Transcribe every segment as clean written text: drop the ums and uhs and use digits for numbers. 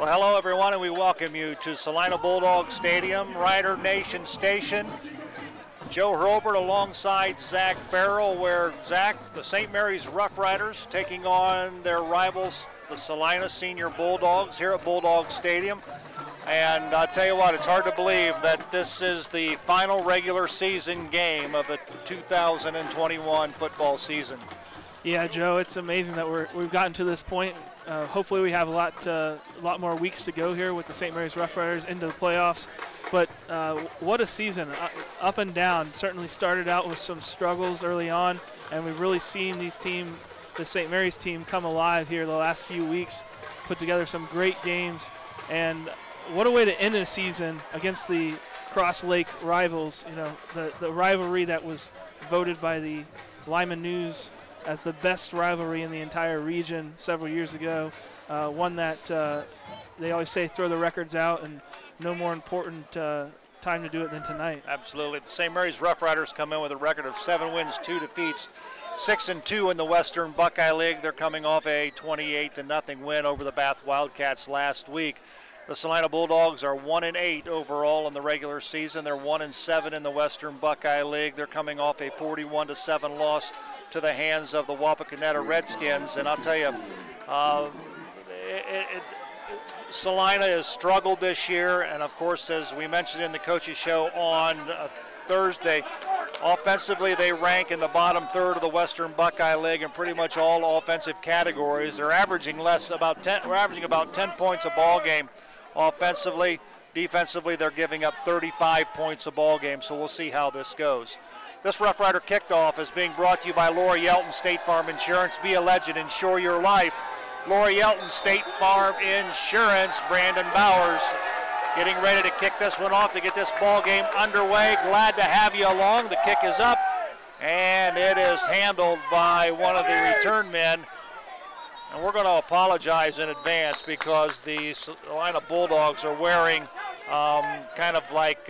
Well, hello everyone, and we welcome you to Celina Bulldog Stadium, Rider Nation Station. Joe Hurlbert alongside Zach Farrell, where Zach, the St. Mary's Roughriders, taking on their rivals, the Celina Senior Bulldogs, here at Bulldog Stadium. And I'll tell you what, it's hard to believe that this is the final regular season game of the 2021 football season. Yeah, Joe, it's amazing that we've gotten to this point. Hopefully we have a lot more weeks to go here with the St. Mary's Roughriders into the playoffs. But what a season, up and down. Certainly started out with some struggles early on, and we've really seen the St. Mary's team come alive here the last few weeks, put together some great games. And what a way to end a season against the Cross Lake rivals. You know, the rivalry that was voted by the Lyman News as the best rivalry in the entire region several years ago. One that they always say throw the records out, and no more important time to do it than tonight. Absolutely. The St. Mary's Roughriders come in with a record of 7 wins, 2 defeats, 6-2 in the Western Buckeye League. They're coming off a 28-0 win over the Bath Wildcats last week. The Celina Bulldogs are 1-8 overall in the regular season. They're 1-7 in the Western Buckeye League. They're coming off a 41-7 loss to the hands of the Wapakoneta Redskins. And I'll tell you, Celina has struggled this year, and of course, as we mentioned in the coaches show on Thursday, offensively they rank in the bottom third of the Western Buckeye League in pretty much all offensive categories. They're averaging about 10 points a ball game offensively. Defensively, they're giving up 35 points a ball game, so we'll see how this goes. This Rough Rider Kickoff is being brought to you by Laura Yelton State Farm Insurance. Be a legend, insure your life. Laura Yelton State Farm Insurance. Brandon Bowers getting ready to kick this one off to get this ball game underway. Glad to have you along. The kick is up, and it is handled by one of the return men. And we're going to apologize in advance because the Celina Bulldogs are wearing kind of like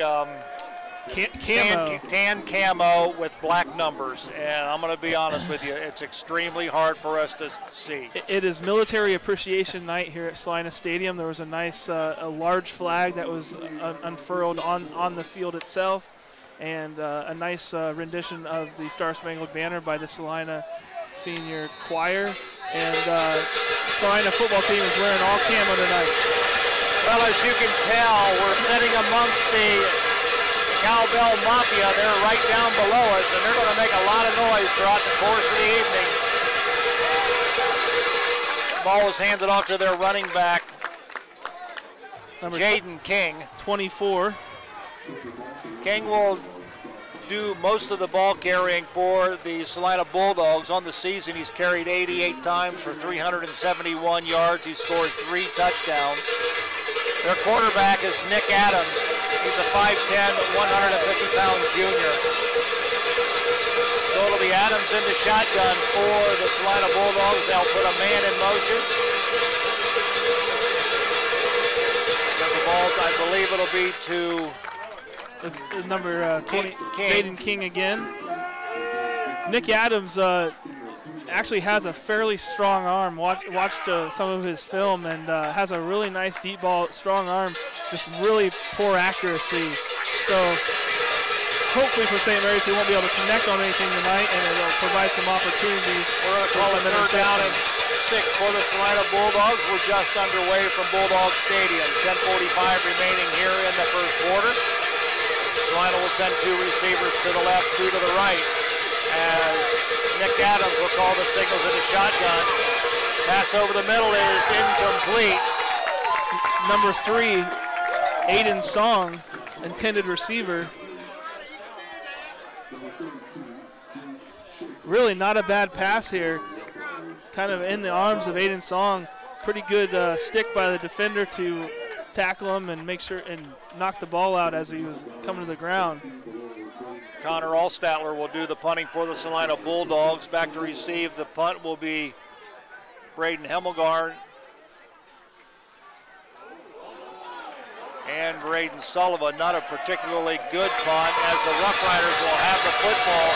tan camo with black numbers. And I'm going to be honest with you, it's extremely hard for us to see. It is Military Appreciation Night here at Celina Stadium. There was a nice, a large flag that was unfurled on the field itself, and a nice rendition of the Star Spangled Banner by the Celina Senior Choir. And Celina football team is wearing all camo tonight. Well, as you can tell, we're sitting amongst the Cowbell Mafia. They're right down below us, and they're going to make a lot of noise throughout the course of the evening. The ball is handed off to their running back, Jaden King. 24. King will do most of the ball carrying for the Celina Bulldogs. On the season, he's carried 88 times for 371 yards. He scored 3 touchdowns. Their quarterback is Nick Adams. He's a 5'10", 150-pound junior. So it'll be Adams in the shotgun for the Celina Bulldogs. They'll put a man in motion. The ball, I believe it'll be to it's number 20, Jaden King again. Nick Adams actually has a fairly strong arm. Watched some of his film, and has a really nice deep ball, strong arm, just really poor accuracy. So hopefully for St. Mary's, he won't be able to connect on anything tonight, and it'll provide some opportunities. We're going to call it third down and 6 for the Celina Bulldogs. We're just underway from Bulldog Stadium. 10:45 remaining here in the first quarter. Celina will send 2 receivers to the left, 2 to the right, as Nick Adams will call the signals in the shotgun. Pass over the middle is incomplete. Number 3, Aiden Song, intended receiver. Really not a bad pass here. Kind of in the arms of Aiden Song. Pretty good stick by the defender to tackle him and make sure and knock the ball out as he was coming to the ground. Connor Allstatler will do the punting for the Celina Bulldogs. Back to receive the punt will be Braden Hemmelgarn and Braden Sullivan. Not a particularly good punt, as the Roughriders will have the football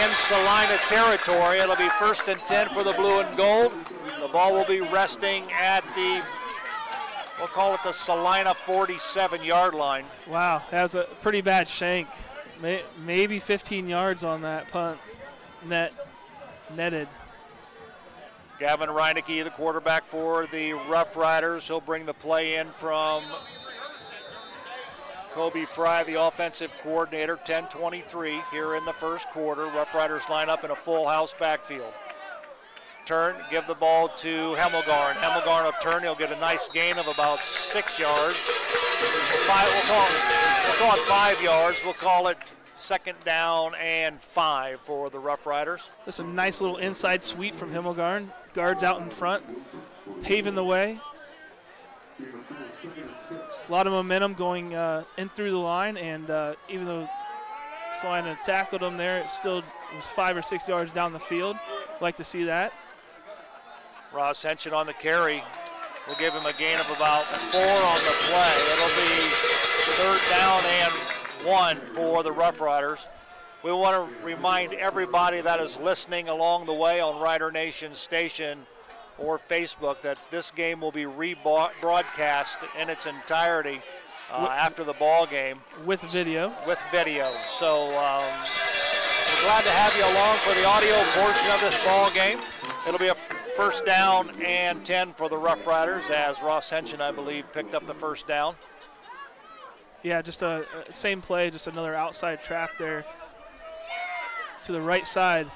in Celina territory. It'll be 1st and 10 for the blue and gold. The ball will be resting at the We'll call it the Celina 47-yard line. Wow, has a pretty bad shank. Maybe 15 yards on that punt. Netted. Gavin Reinecke, the quarterback for the Roughriders. He'll bring the play in from Kobe Fry, the offensive coordinator. 10-23 here in the first quarter. Roughriders line up in a full house backfield. Turn, give the ball to Hemmelgarn. Hemmelgarn will turn, he'll get a nice gain of about 6 yards. We'll call it 5 yards. We'll call it second down and 5 for the Roughriders. That's a nice little inside sweep from Hemmelgarn. Guards out in front, paving the way. A lot of momentum going in through the line, and even though Celina tackled him there, it still was 5 or 6 yards down the field. Like to see that. Ross Henson on the carry. We'll give him a gain of about 4 on the play. It'll be third down and 1 for the Roughriders. We want to remind everybody that is listening along the way on Rider Nation Station or Facebook that this game will be rebroadcast in its entirety after the ball game. With video. With video. So we're glad to have you along for the audio portion of this ball game. It'll be a first down and 10 for the Roughriders as Ross Henson, I believe, picked up the first down. Yeah, just a same play, just another outside trap there to the right side.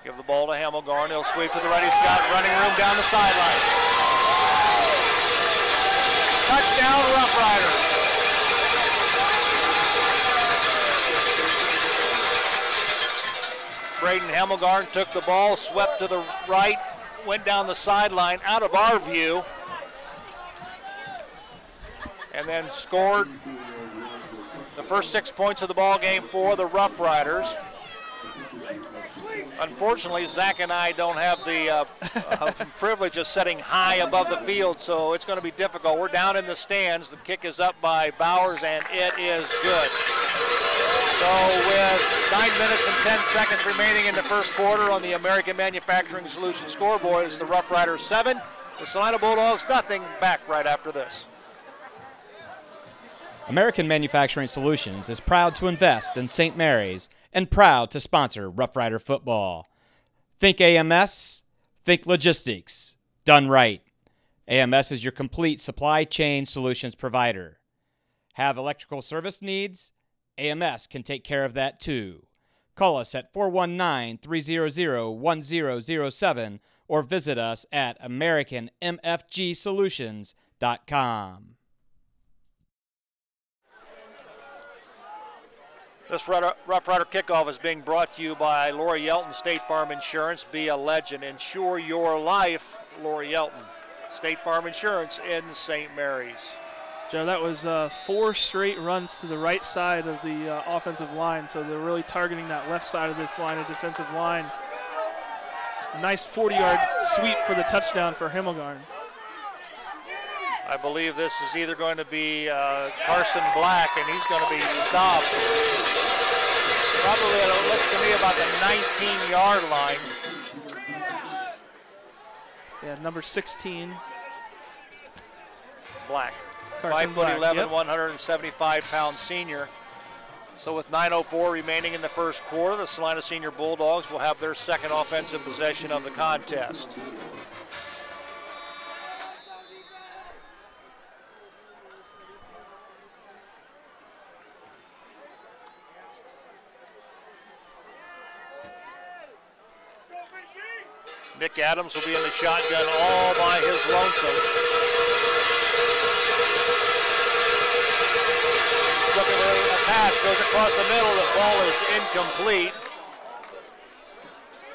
Give the ball to Hemmelgarn. He'll sweep to the right. He's got running room down the sideline. Touchdown, Roughriders. Braden Hemmelgarn took the ball, swept to the right, went down the sideline out of our view, and then scored the first 6 points of the ball game for the Roughriders. Unfortunately, Zach and I don't have the privilege of sitting high above the field, so it's going to be difficult. We're down in the stands. The kick is up by Bowers, and it is good. So with 9 minutes and 10 seconds remaining in the first quarter on the American Manufacturing Solutions scoreboard, it's the Roughriders 7, the Celina Bulldogs nothing. Back right after this. American Manufacturing Solutions is proud to invest in St. Mary's and proud to sponsor Rough Rider football. Think AMS, think logistics, done right. AMS is your complete supply chain solutions provider. Have electrical service needs? AMS can take care of that too. Call us at 419-300-1007 or visit us at AmericanMFGSolutions.com. This Rough Rider kickoff is being brought to you by Lori Yelton, State Farm Insurance. Be a legend. Insure your life, Lori Yelton. State Farm Insurance in St. Mary's. Joe, that was 4 straight runs to the right side of the offensive line, so they're really targeting that left side of this line of defensive line. Nice 40-yard sweep for the touchdown for Hemmelgarn. I believe this is either going to be Carson Black, and he's going to be stopped. Probably, it looks to me, about the 19-yard line. Yeah, number 16. Black. Carson 5'11", yep. 175-pound senior. So with 9:04 remaining in the first quarter, the Celina Senior Bulldogs will have their second offensive possession of the contest. Nick Adams will be in the shotgun all by his lonesome. Look at the pass, goes across the middle, the ball is incomplete.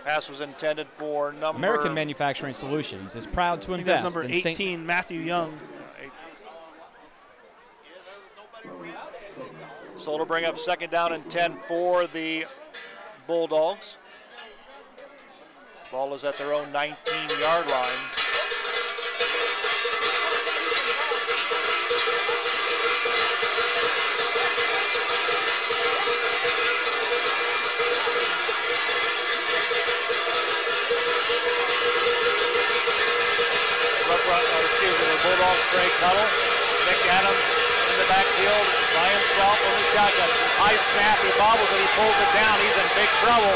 Pass was intended for number... American Manufacturing Solutions is proud to invest number in 18, Matthew Young. So it'll bring up second down and 10 for the Bulldogs. Ball is at their own 19-yard line. The Bulldogs break huddle. Nick Adams in the backfield by himself on the shotgun. High snap, he bobbles it, he pulls it down. He's in big trouble.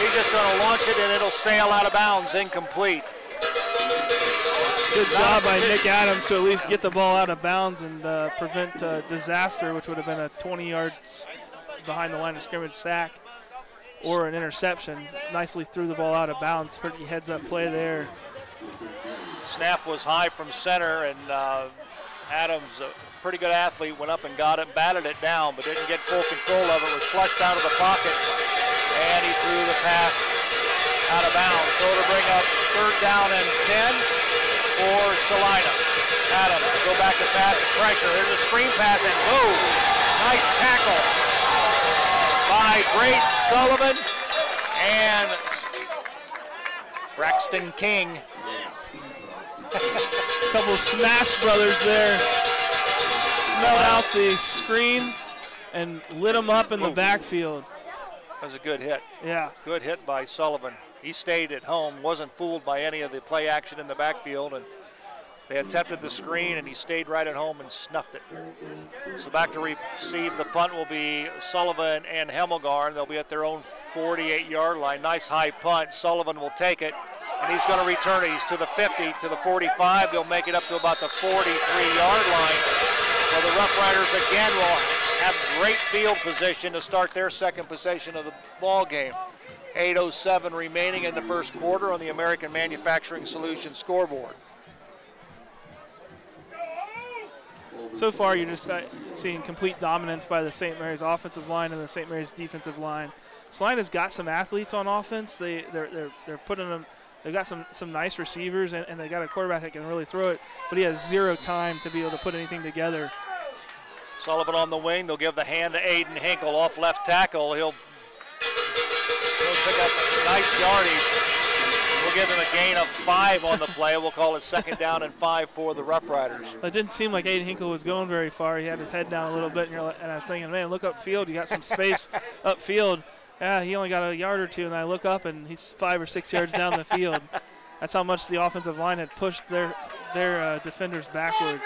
He's just going to launch it and it'll sail out of bounds, incomplete. Good job by Nick Adams to at least get the ball out of bounds and prevent disaster, which would have been a 20 yards behind the line of scrimmage sack or an interception. Nicely threw the ball out of bounds. Pretty heads-up play there. Snap was high from center, and Adams, a pretty good athlete, went up and got it, batted it down, but didn't get full control of it. Was flushed out of the pocket, and he threw the pass out of bounds. So to bring up 3rd down and 10 for Celina. Adams, go back to pass, Franker. There's a screen pass, and boom! Nice tackle by Braden Sullivan and Braxton King. Couple smash brothers there. Smelled out the screen and lit him up in the backfield. That was a good hit. Yeah. Good hit by Sullivan. He stayed at home, wasn't fooled by any of the play action in the backfield, and they attempted the screen, and he stayed right at home and snuffed it. So back to receive the punt will be Sullivan and Hemmelgarn. They'll be at their own 48-yard line. Nice high punt. Sullivan will take it, and he's going to return it. He's to the 50, to the 45. He'll make it up to about the 43-yard line. So the Roughriders again will have great field position to start their second possession of the ball game. 8:07 remaining in the first quarter on the American Manufacturing Solutions scoreboard. So far, you're just seeing complete dominance by the St. Mary's offensive line and the St. Mary's defensive line. Celina's got some athletes on offense. They're putting them. They've got some nice receivers, and they got a quarterback that can really throw it, but he has zero time to be able to put anything together. Sullivan on the wing. They'll give the hand to Aiden Hinkle off left tackle. He'll pick up nice yardage. We'll give him a gain of 5 on the play. We'll call it 2nd down and 5 for the Roughriders. It didn't seem like Aiden Hinkle was going very far. He had his head down a little bit, and I was thinking, man, look upfield. You got some space upfield. Yeah, he only got a yard or two, and I look up, and he's 5 or 6 yards down the field. That's how much the offensive line had pushed their defenders backwards.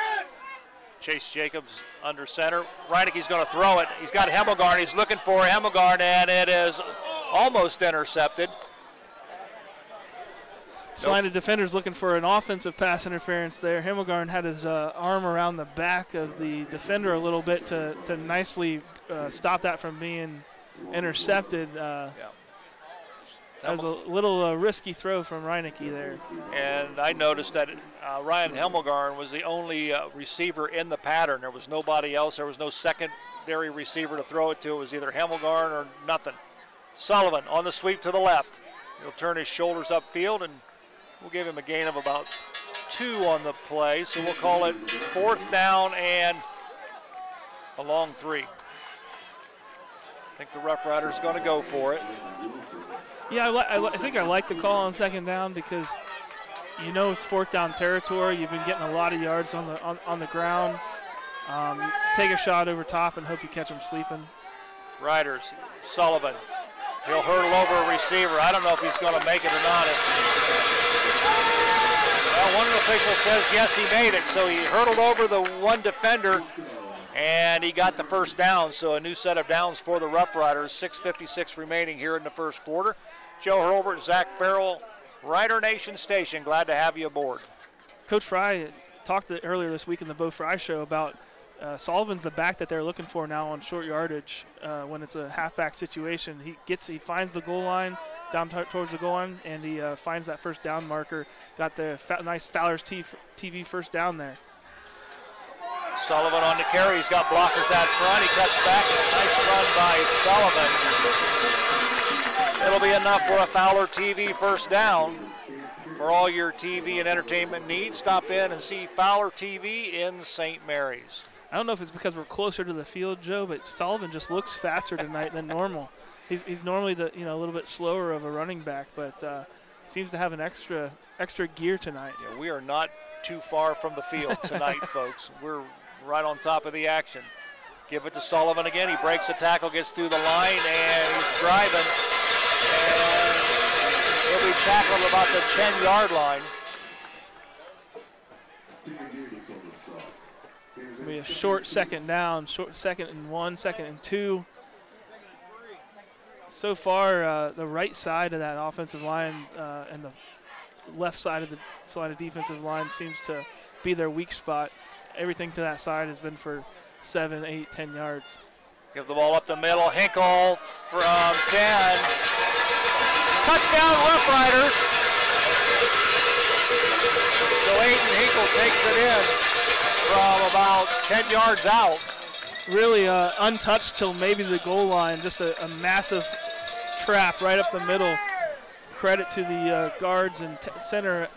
Chase Jacobs under center. Reineke's going to throw it. He's got Hemmelgarn. He's looking for Hemmelgarn, and it is almost intercepted. Celina defenders looking for an offensive pass interference there. Hemmelgarn had his arm around the back of the defender a little bit to nicely stop that from being intercepted. That was a little risky throw from Reineke there. And I noticed that Ryan Hemmelgarn was the only receiver in the pattern. There was nobody else. There was no secondary receiver to throw it to. It was either Hemmelgarn or nothing. Sullivan on the sweep to the left. He'll turn his shoulders upfield, and we'll give him a gain of about 2 on the play. So we'll call it 4th down and a long 3. I think the Roughriders are going to go for it. Yeah, I think I like the call on 2nd down because you know it's 4th down territory. You've been getting a lot of yards on the ground. Take a shot over top and hope you catch them sleeping. Riders, Sullivan. He'll hurdle over a receiver. I don't know if he's going to make it or not. Well, one of the officials says yes, he made it. So he hurdled over the one defender, and he got the 1st down. So a new set of downs for the Roughriders. 6:56 remaining here in the first quarter. Joe Hurlbert, Zach Farrell, Rider Nation Station. Glad to have you aboard. Coach Fry talked earlier this week in the Bo Fry show about Sullivan's the back that they're looking for now on short yardage when it's a halfback situation. He finds the goal line down towards the goal line, and he finds that 1st down marker. Got the nice Fowler's TV 1st down there. Sullivan on the carry. He's got blockers out front. He cuts back, and a nice run by Sullivan. It'll be enough for a Fowler TV 1st down. For all your TV and entertainment needs, stop in and see Fowler TV in St. Mary's. I don't know if it's because we're closer to the field, Joe, but Sullivan just looks faster tonight than normal. He's normally a little bit slower of a running back, but seems to have an extra gear tonight. Yeah, we are not too far from the field tonight, folks. We're right on top of the action. Give it to Sullivan again. He breaks the tackle, gets through the line, and he's driving. And he'll be tackled about the 10-yard line. It's going to be a short second down, short second and 1, second and 2. So far, the right side of that offensive line and the left side of the Celina defensive line seems to be their weak spot. Everything to that side has been for 7, 8, 10 yards. Give the ball up the middle. Hinkle from 10. Touchdown, Roughriders. So Aiden Hinkle takes it in from about 10 yards out. Really untouched till maybe the goal line. Just a massive trap right up the middle. Credit to the guards and center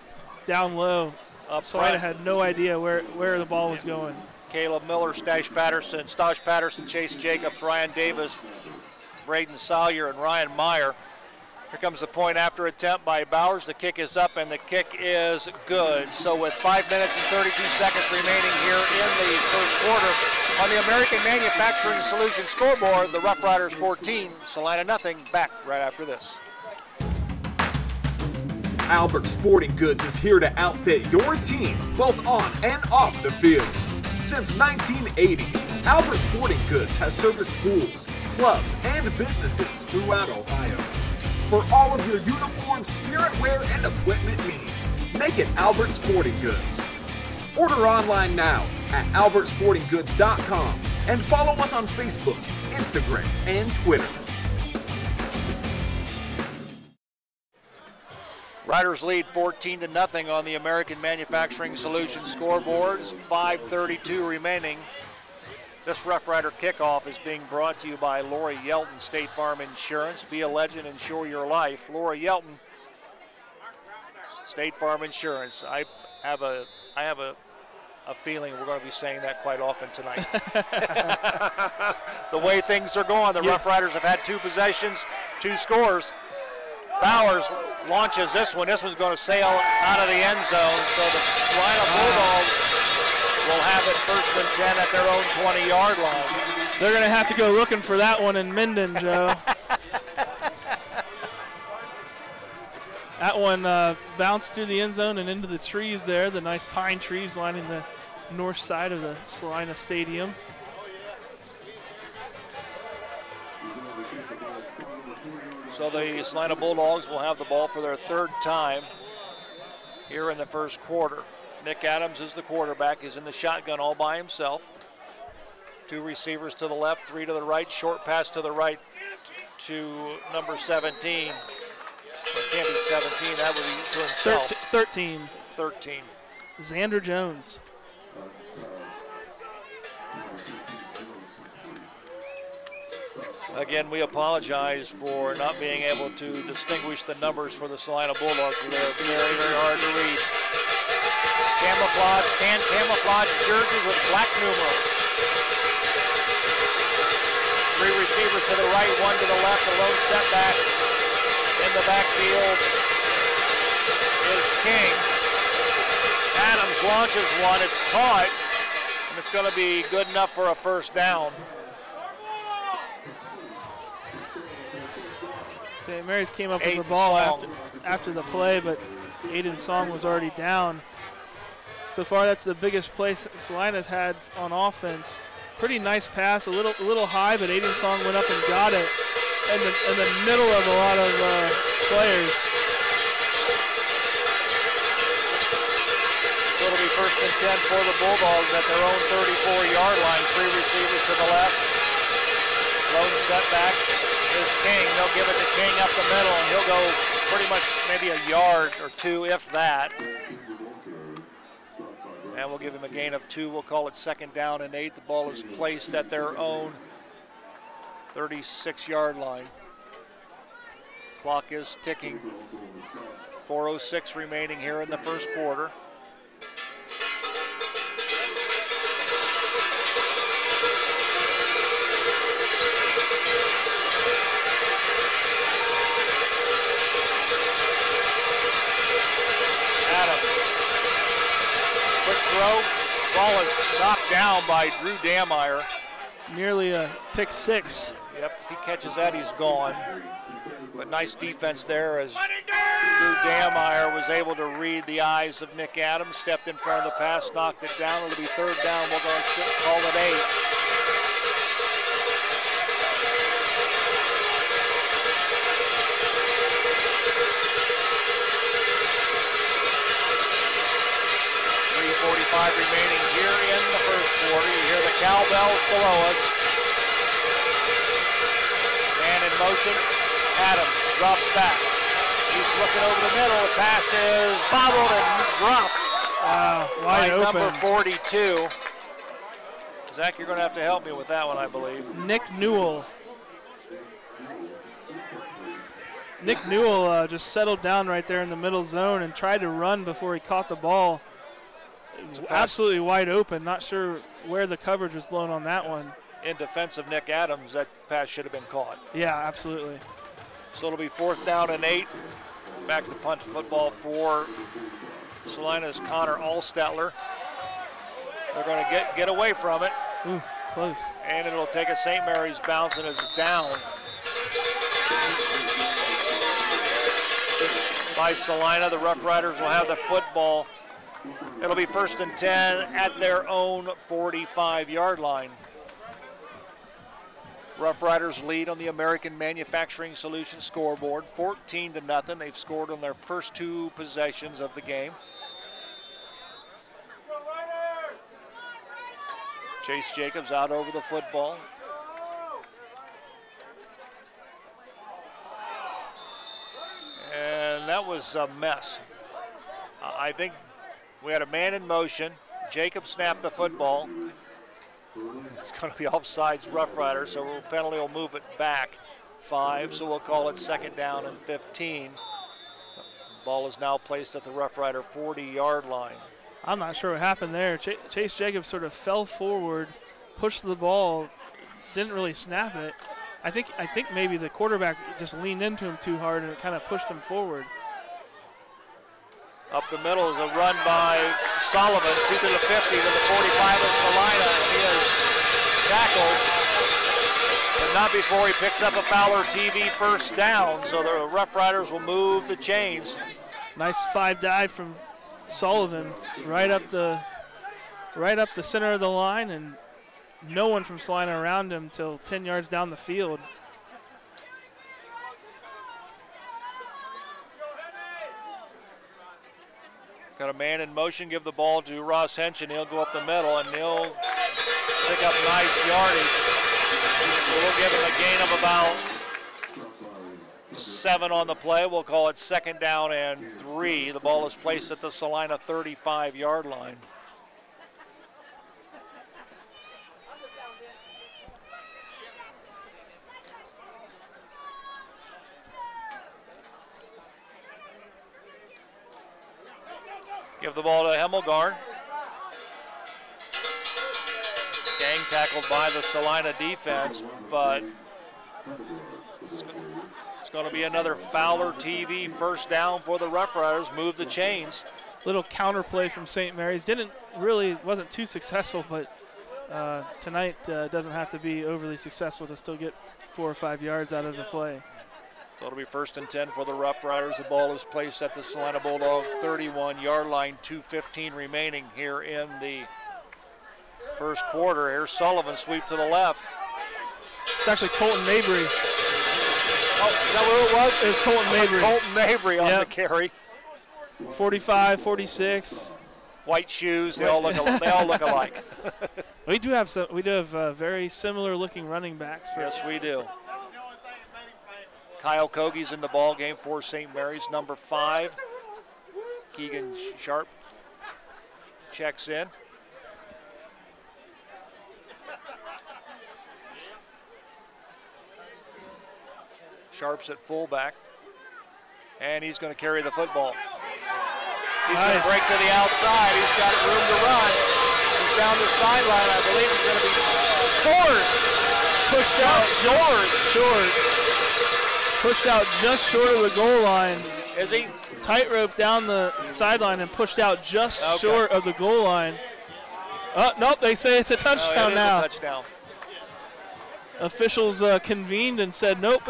down low. Celina had no idea where the ball was going. Caleb Miller, Stash Patterson, Chase Jacobs, Ryan Davis, Braden Salyer, and Ryan Meyer. Here comes the point after attempt by Bowers. The kick is up, and the kick is good. So with 5 minutes and 32 seconds remaining here in the first quarter, on the American Manufacturing Solutions scoreboard, the Roughriders 14, Celina nothing. Back right after this. Albert Sporting Goods is here to outfit your team, both on and off the field. Since 1980, Albert Sporting Goods has serviced schools, clubs, and businesses throughout Ohio. For all of your uniform, spirit wear, and equipment needs, make it Albert Sporting Goods. Order online now at albertsportinggoods.com and follow us on Facebook, Instagram, and Twitter. Riders lead 14-0 on the American Manufacturing Solutions scoreboard. 5:32 remaining. This Rough Rider kickoff is being brought to you by Lori Yelton State Farm Insurance. Be a legend, insure your life. Lori Yelton, State Farm Insurance. I have a feeling we're going to be saying that quite often tonight. The way things are going, the Rough Riders have had 2 possessions, 2 scores. Bowers launches this one. This one's going to sail out of the end zone. So the Celina Bulldogs will have it 1st and 10 at their own 20-yard line. They're going to have to go looking for that one in Minden, Joe. That one bounced through the end zone and into the trees there, the nice pine trees lining the north side of the Celina Stadium. So the Celina Bulldogs will have the ball for their 3rd time here in the first quarter. Nick Adams is the quarterback. He's in the shotgun all by himself. 2 receivers to the left, 3 to the right. Short pass to the right to number 17. Well, it can't be 17. That would be to himself. 13. 13. Xander Jones. Again, we apologize for not being able to distinguish the numbers for the Celina Bulldogs. They're very, very hard to read. Camouflage jerseys with black numerals. 3 receivers to the right, 1 to the left. A lone setback in the backfield is King. Adams launches one. It's caught, and it's going to be good enough for a 1st down. St. Mary's came up with the ball after the play, but Aiden Song was already down. So far, that's the biggest play Celina's had on offense. Pretty nice pass, a little high, but Aiden Song went up and got it in the middle of a lot of players. So it'll be 1st and 10 for the Bulldogs at their own 34-yard line. 3 receivers to the left. Lone setback is King. They'll give it to King up the middle, and he'll go pretty much maybe a yard or 2, if that. And we'll give him a gain of 2. We'll call it 2nd down and 8. The ball is placed at their own 36-yard line. Clock is ticking. 4:06 remaining here in the first quarter. Ball is knocked down by Drew Dameyer. Nearly a pick 6. Yep, if he catches that, he's gone. But nice defense there as Drew Dameyer was able to read the eyes of Nick Adams, stepped in front of the pass, knocked it down. It'll be third down. We'll go call it 8. Remaining here in the first quarter. You hear the cowbells below us. Man in motion. Adams drops back. He's looking over the middle. The pass is bobbled and dropped. Wide open. Number 42. Zach, you're going to have to help me with that one, I believe. Nick Newell. Nick Newell just settled down right there in the middle zone and tried to run before he caught the ball. Absolutely wide open. Not sure where the coverage was blown on that one. In defense of Nick Adams, that pass should have been caught. Yeah, absolutely. So it'll be 4th down and 8. Back to punt football for Celina's Connor Allstetler. They're going to get away from it. Ooh, close. And it'll take a St. Mary's bounce, and it's down by Celina. The Roughriders will have the football. It'll be 1st and 10 at their own 45-yard line. Roughriders lead on the American Manufacturing Solutions scoreboard, 14-0. They've scored on their first 2 possessions of the game. Chase Jacobs out over the football. And that was a mess. I think we had a man in motion. Jacobs snapped the football. It's going to be offsides Roughriders, so a penalty will move it back 5, so we'll call it 2nd down and 15. Ball is now placed at the Roughrider 40-yard line. I'm not sure what happened there. Chase Jacobs sort of fell forward, pushed the ball, didn't really snap it. I think maybe the quarterback just leaned into him too hard and it kind of pushed him forward. Up the middle is a run by Sullivan, 2 to the 50 to the 45 of Celina, and he is tackled, but not before he picks up a Fowler TV first down, so the Roughriders will move the chains. Nice 5 dive from Sullivan right up the center of the line, and no one from Celina around him till 10 yards down the field. Got a man in motion, give the ball to Ross Hench, and he'll go up the middle, and he'll pick up nice yardage. So we'll give him a gain of about 7 on the play. We'll call it 2nd down and 3. The ball is placed at the Celina 35-yard line. Give the ball to Hemmelgarn. Gang tackled by the Celina defense, but it's going to be another Fowler TV first down for the Roughriders. Move the chains. Little counterplay from St. Mary's. Wasn't too successful, but tonight doesn't have to be overly successful to still get 4 or 5 yards out of the play. So it'll be 1st and 10 for the Roughriders. The ball is placed at the Celina Bulldog 31-yard line, 2:15 remaining here in the first quarter. Here's Sullivan, sweep to the left. It's actually Colton Mabry. Oh, is that what it was? It's Colton Mabry. Colton Mabry on the carry. 45, 46. White shoes, they all look alike. We do have very similar looking running backs. Yes, we do. Kyle Kogie's in the ball game for St. Mary's, number 5. Keegan Sharp checks in. Sharp's at fullback, and he's going to carry the football. He's going to break to the outside. He's got room to run. He's down the sideline. I believe he's going to be scored. Pushed out short. Pushed out just short of the goal line. Is he? Tightrope down the sideline and pushed out just short of the goal line. Oh, nope, they say it's a touchdown now. It is a touchdown. officials convened and said, nope,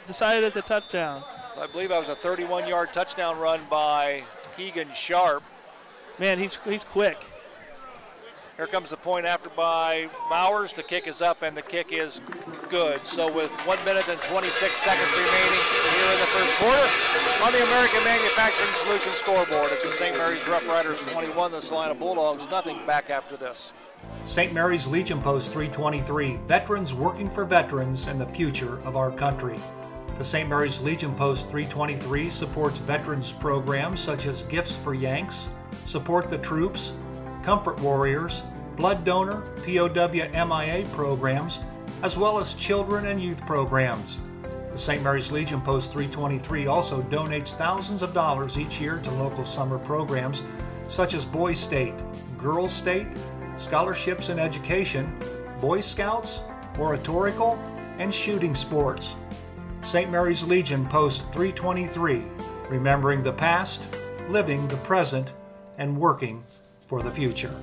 decided it's a touchdown. I believe that was a 31-yard touchdown run by Keegan Sharp. Man, he's quick. Here comes the point after by Bowers. The kick is up, and the kick is good. So with 1 minute and 26 seconds remaining here in the first quarter on the American Manufacturing Solutions scoreboard, it's the St. Mary's Roughriders 21, the Celina Bulldogs nothing. Back after this. St. Mary's Legion Post 323, veterans working for veterans and the future of our country. The St. Mary's Legion Post 323 supports veterans programs such as Gifts for Yanks, Support the Troops, Comfort Warriors, Blood Donor, POW MIA programs, as well as children and youth programs. The St. Mary's Legion Post 323 also donates thousands of dollars each year to local summer programs such as Boys State, Girls State, Scholarships in Education, Boy Scouts, Oratorical, and shooting sports. St. Mary's Legion Post 323, remembering the past, living the present, and working for the future.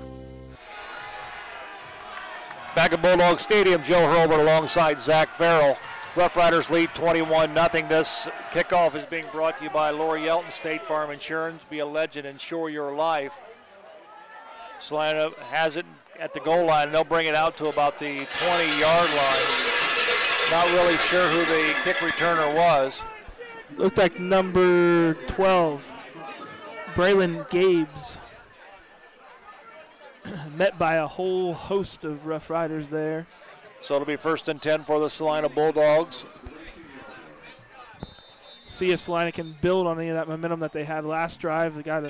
Back at Bulldog Stadium, Joe Hurlbert alongside Zach Farrell. Roughriders lead 21-0. This kickoff is being brought to you by Lori Yelton State Farm Insurance. Be a legend, insure your life. Celina has it at the goal line. They'll bring it out to about the 20-yard line. Not really sure who the kick returner was. Looked like number 12, Braylon Gabes. Met by a whole host of Rough Riders there. So it'll be 1st and 10 for the Celina Bulldogs. See if Celina can build on any of that momentum that they had last drive. They got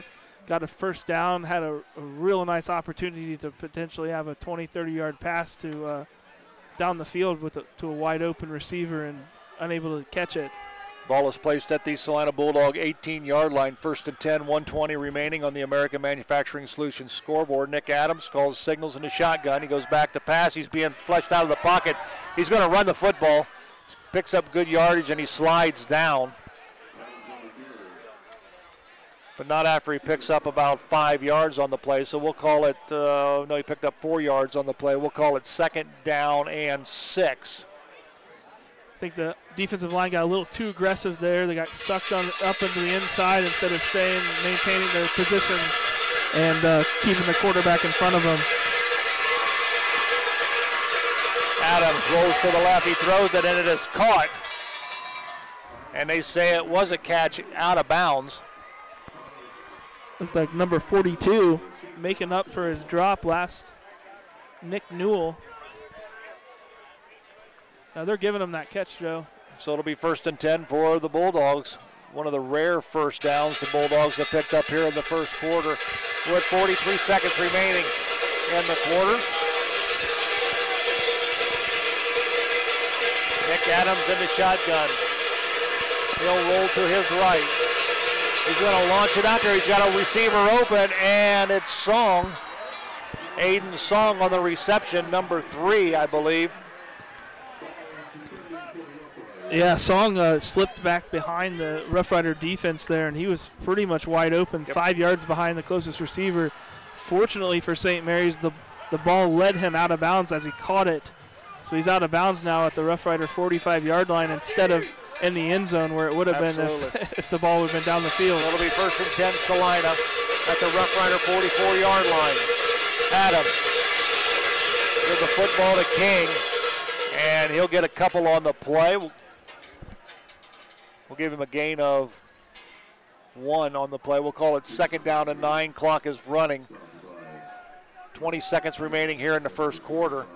a first down, had a real nice opportunity to potentially have a 20, 30-yard pass to down the field to a wide open receiver and unable to catch it. Ball is placed at the Celina Bulldog 18-yard line. 1st and 10, 1:20 remaining on the American Manufacturing Solutions scoreboard. Nick Adams calls signals in the shotgun. He goes back to pass. He's being fleshed out of the pocket. He's going to run the football. Picks up good yardage, and he slides down. But not after he picks up about 5 yards on the play. So we'll call it, no, he picked up 4 yards on the play. We'll call it 2nd down and 6. I think the defensive line got a little too aggressive there. They got sucked up into the inside instead of maintaining their position and keeping the quarterback in front of them. Adams rolls to the left. He throws it, and it is caught. And they say it was a catch out of bounds. Looked like number 42 making up for his drop last, Nick Newell. Now they're giving him that catch, Joe. So it'll be 1st and 10 for the Bulldogs. One of the rare first downs the Bulldogs have picked up here in the first quarter with 43 seconds remaining in the quarter. Nick Adams in the shotgun. He'll roll to his right. He's going to launch it out there. He's got a receiver open, and it's Song. Aiden Song on the reception, number 3, I believe. Yeah, Song slipped back behind the Rough Rider defense there, and he was pretty much wide open, 5 yards behind the closest receiver. Fortunately for St. Mary's, the ball led him out of bounds as he caught it. So he's out of bounds now at the Rough Rider 45-yard line instead of in the end zone where it would have been if the ball would have been down the field. So it'll be 1st and 10 Celina at the Rough Rider 44-yard line. Adams gives the football to King, and he'll get a couple on the play. We'll give him a gain of 1 on the play. We'll call it 2nd down and 9. Clock is running. 20 seconds remaining here in the first quarter.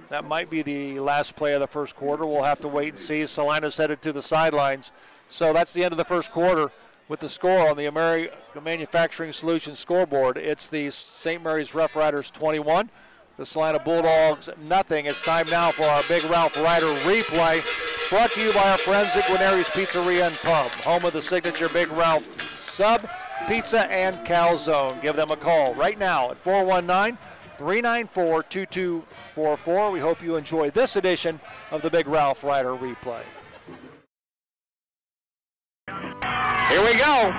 That might be the last play of the first quarter. We'll have to wait and see. Celina's headed to the sidelines. So that's the end of the first quarter with the score on the American Manufacturing Solutions scoreboard. It's the St. Mary's Rough Riders 21, the Celina Bulldogs nothing. It's time now for our Big Ralph Rider replay, brought to you by our friends at Guarneri's Pizzeria and Pub, home of the signature Big Ralph sub, pizza, and calzone. Give them a call right now at 419-394-2244. We hope you enjoy this edition of the Big Ralph Rider replay. Here we go.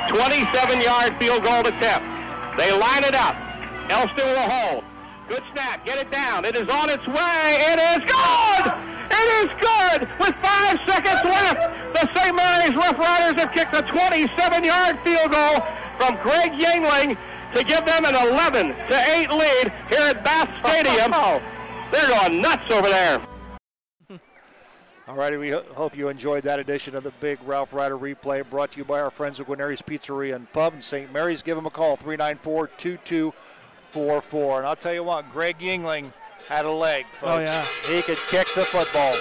27-yard field goal attempt. They line it up. Elston will hold. Good snap. Get it down. It is on its way. It is good. It is good. With 5 seconds left, the St. Mary's Roughriders have kicked a 27-yard field goal from Greg Yingling to give them an 11-8 lead here at Bath Stadium. They're going nuts over there. All righty, we hope you enjoyed that edition of the Big Ralph Ryder Replay, brought to you by our friends at Guarneri's Pizzeria and Pub in St. Mary's. Give them a call, 394-2244. And I'll tell you what, Greg Yingling had a leg, folks. Oh, yeah. He could kick the football.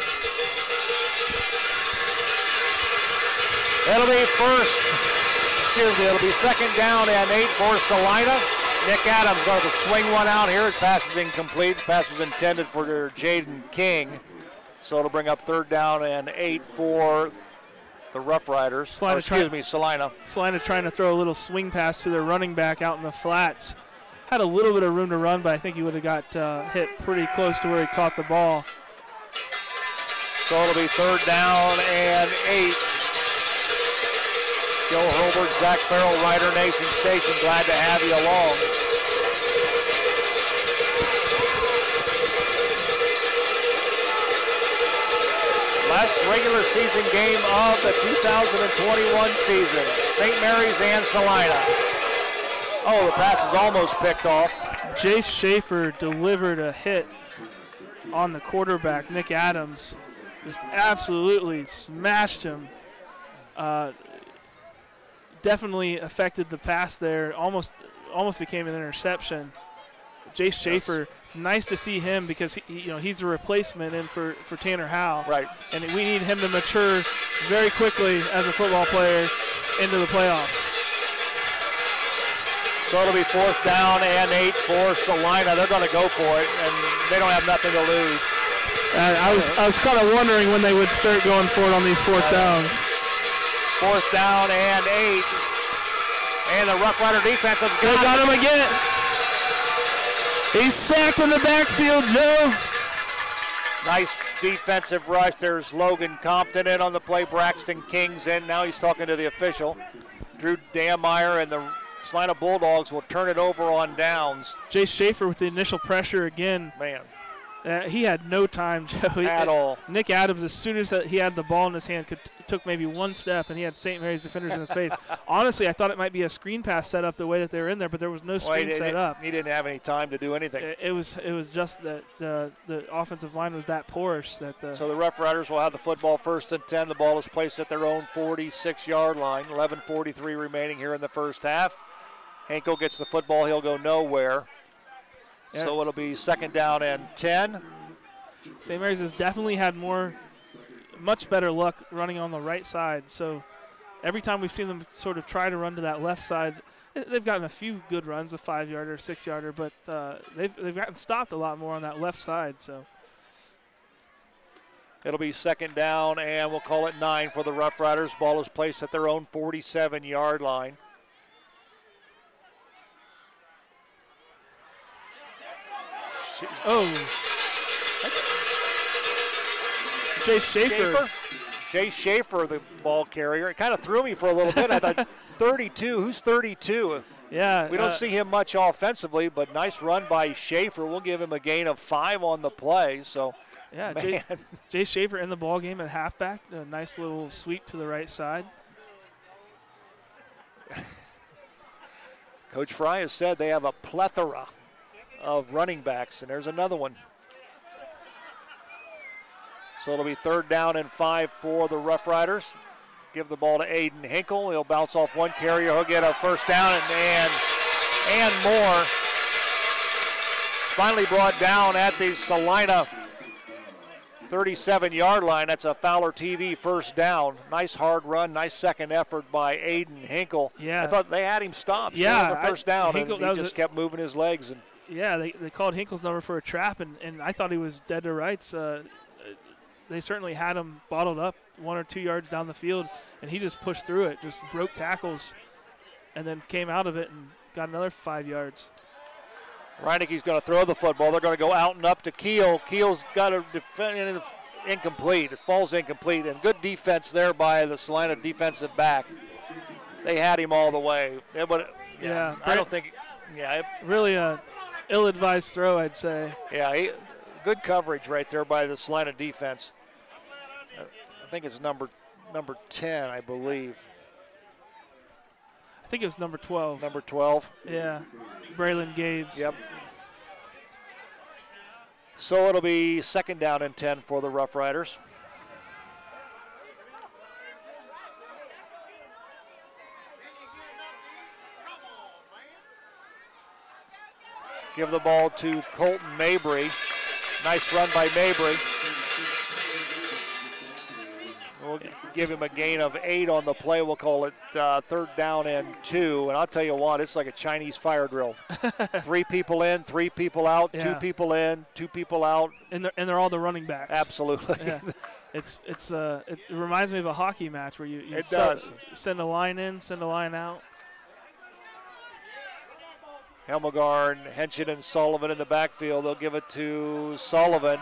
It'll be second down and 8 for Celina. Nick Adams going to swing one out here. His pass is incomplete. The pass was intended for Jaden King. So it'll bring up third down and 8 for the Roughriders. Celina. Celina trying to throw a little swing pass to their running back out in the flats. Had a little bit of room to run, but I think he would have got hit pretty close to where he caught the ball. So it'll be third down and 8. Joe Hurlbert, Zach Farrell, Ryder Nation Station, glad to have you along. Last regular season game of the 2021 season. St. Mary's and Celina. Oh, the pass is almost picked off. Jace Schaefer delivered a hit on the quarterback, Nick Adams. Just absolutely smashed him. Definitely affected the pass there. Almost became an interception. Jace Schaefer, it's nice to see him because he's a replacement in for Tanner Howe. Right. And we need him to mature very quickly as a football player into the playoffs. So it'll be fourth down and 8 for Celina. They're going to go for it, and they don't have nothing to lose. I was kind of wondering when they would start going for it on these fourth downs. Fourth down and 8. And the Rough Rider defense has got him again. He's sacked in the backfield, Joe. Nice defensive rush. There's Logan Compton in on the play. Braxton King's in. Now he's talking to the official. Drew Dameyer and the Celina Bulldogs will turn it over on downs. Jace Schaefer with the initial pressure again. Man. He had no time, Joe. At all. Nick Adams, as soon as he had the ball in his hand, took maybe one step, and he had St. Mary's defenders in his face. Honestly, I thought it might be a screen pass set up the way that they were in there, but there was no screen set up. He didn't have any time to do anything. It was just that the offensive line was that porous. So the Rough Riders will have the football first and 10. The ball is placed at their own 46-yard line. 11:43 remaining here in the first half. Hinkle gets the football. He'll go nowhere. Yeah. So it'll be second down and 10. St. Mary's has definitely had much better luck running on the right side. So every time we've seen them sort of try to run to that left side, they've gotten a few good runs, a 5-yarder, 6-yarder, but they've gotten stopped a lot more on that left side. So it'll be second down, and we'll call it 9 for the Rough Riders. Ball is placed at their own 47-yard line. Oh. Jace Schaefer, the ball carrier. It kind of threw me for a little bit. I thought, 32, who's 32? Yeah. We don't see him much offensively, but nice run by Schaefer. We'll give him a gain of 5 on the play. So, yeah, Jace Schaefer in the ball game at halfback. A nice little sweep to the right side. Coach Fry has said they have a plethora of running backs, and there's another one. So it'll be third down and 5 for the Rough Riders. Give the ball to Aiden Hinkle. He'll bounce off one carrier. He'll get a first down and more. Finally brought down at the Celina 37-yard line. That's a Fowler TV first down. Nice hard run, nice second effort by Aiden Hinkle. Yeah. I thought they had him stopped. Yeah. The first down, Hinkle, and he just kept moving his legs. And yeah, they called Hinkle's number for a trap, and I thought he was dead to rights. They certainly had him bottled up 1 or 2 yards down the field, and he just pushed through it, just broke tackles, and then came out of it and got another 5 yards. Reineke's going to throw the football. They're going to go out and up to Keel. Keel's got to defend incomplete. It falls incomplete, and good defense there by the Celina defensive back. They had him all the way. Yeah, I don't think. Yeah, really ill-advised throw, I'd say. Yeah, good coverage right there by the Celina defense. I think it's number 10, I believe. I think it was number 12. Number 12? Yeah, Braylon Gabes. Yep. So it'll be 2nd down and 10 for the Rough Riders. Give the ball to Colton Mabry. Nice run by Mabry. We'll give him a gain of 8 on the play. We'll call it 3rd down and 2. And I'll tell you what, it's like a Chinese fire drill. 3 people in, 3 people out, Yeah. 2 people in, 2 people out. And they're all the running backs. Absolutely. Yeah. It reminds me of a hockey match where you It does. Send a line in, send a line out. Helmegarn, Henshin, and Sullivan in the backfield. They'll give it to Sullivan.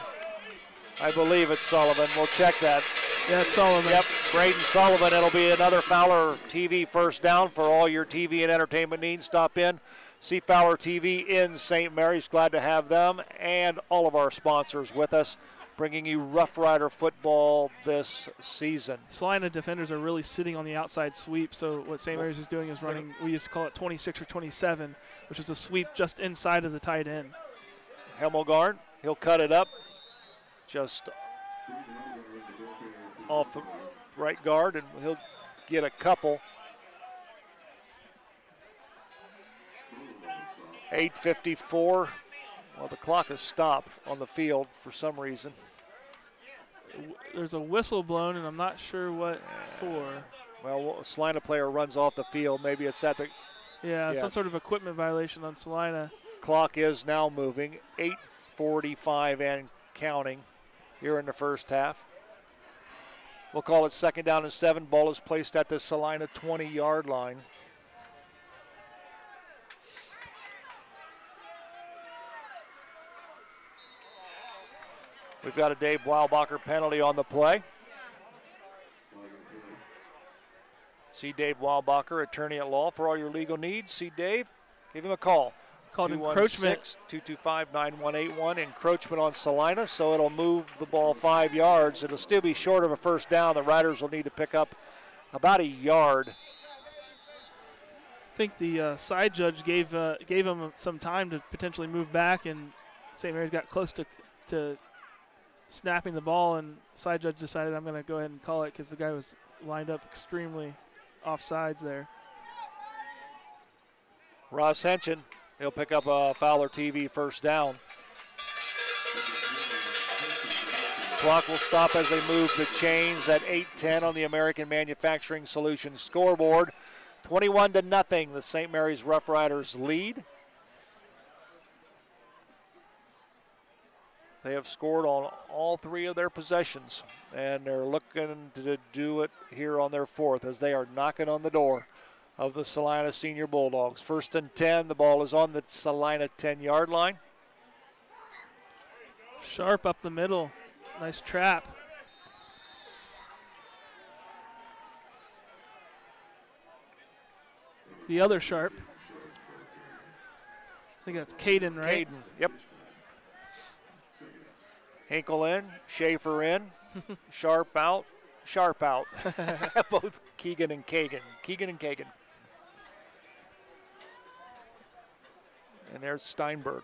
I believe it's Sullivan. We'll check that. Yeah, it's Sullivan. Yep, Braden Sullivan. It'll be another Fowler TV first down for all your TV and entertainment needs. Stop in. See Fowler TV in St. Mary's. Glad to have them and all of our sponsors with us, bringing you Rough Rider football this season. Celina defenders are really sitting on the outside sweep, so what St. Mary's is doing is running, we used to call it 26 or 27, which is a sweep just inside of the tight end. Helmegarn, he'll cut it up just off the right guard, and he'll get a couple. 8:54. Well, the clock has stopped on the field for some reason. There's a whistle blown, and I'm not sure what for. Well, a Celina player runs off the field. Maybe it's at the Yeah, some sort of equipment violation on Celina. clock is now moving. 8:45 and counting here in the first half. We'll call it 2nd down and 7. Ball is placed at the Celina 20-yard line. We've got a Dave Weilbacher penalty on the play. See Dave Weilbacher, attorney at law for all your legal needs. See Dave, give him a call. Called encroachment. 215-9181, encroachment on Celina, so it'll move the ball 5 yards. It'll still be short of a first down. The Riders will need to pick up about a yard. I think the side judge gave him some time to potentially move back, and St. Mary's got close to snapping the ball, and side judge decided I'm going to go ahead and call it because the guy was lined up extremely offsides there. Ross Henshin, he'll pick up a Fowler TV first down. Clock will stop as they move the chains at 8:10 on the American Manufacturing Solutions scoreboard. 21-0, the St. Mary's Rough Riders lead. They have scored on all 3 of their possessions, and they're looking to do it here on their 4th as they are knocking on the door of the Celina Senior Bulldogs. 1st and 10, the ball is on the Celina 10-yard line. Sharp up the middle. Nice trap. The other Sharp. I think that's Caden, right? Caden, yep. Hinkle in, Schaefer in, Sharp out, Sharp out. Both Keegan and Kagan. Keegan and Kagan. And there's Steinberg.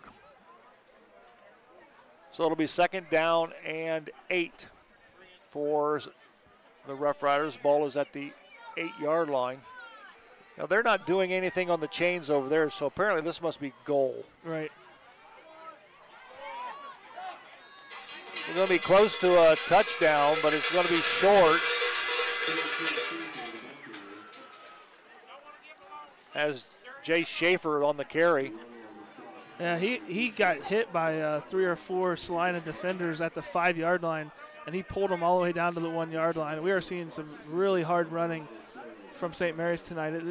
So it'll be 2nd down and 8 for the Rough Riders. Ball is at the 8-yard line. Now they're not doing anything on the chains over there, so apparently this must be goal. Right. We're going to be close to a touchdown, but it's going to be short. As Jay Schaefer on the carry. Yeah, he got hit by 3 or 4 Celina defenders at the 5-yard line, and he pulled them all the way down to the 1-yard line. We are seeing some really hard running from St. Mary's tonight.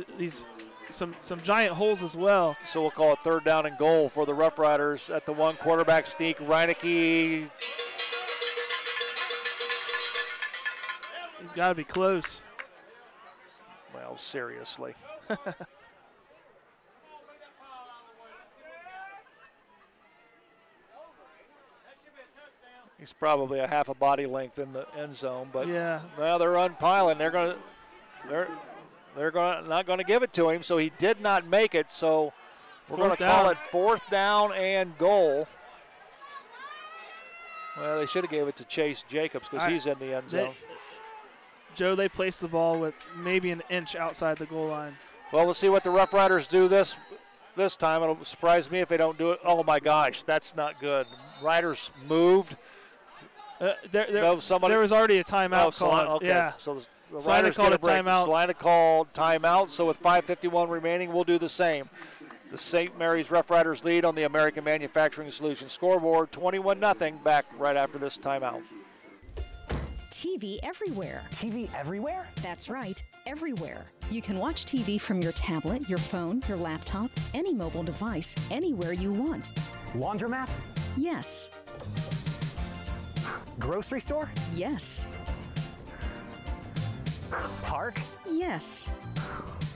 Some giant holes as well. So we'll call it 3rd down and goal for the Rough Riders at the 1 quarterback sneak. Reineke. He's got to be close. Well, seriously. He's probably a half a body length in the end zone, but yeah. Well, they're unpiling. They're not going to give it to him, so he did not make it. So we're going to call it 4th down and goal. Well, they should have gave it to Chase Jacobs because he's in the end zone. Joe, they placed the ball with maybe an inch outside the goal line. Well, we'll see what the Roughriders do this time. It'll surprise me if they don't do it. Oh, my gosh, that's not good. Riders moved. There was already a timeout called. Okay. Yeah. So the Celina Riders called get a break. timeout. Celina called timeout. So with 5:51 remaining, we'll do the same. The St. Mary's Roughriders lead on the American Manufacturing Solutions scoreboard, 21-0. Back right after this timeout. TV everywhere. TV everywhere? That's right, everywhere. You can watch TV from your tablet, your phone, your laptop, any mobile device, anywhere you want. Laundromat? Yes. Grocery store? Yes. Park? Yes.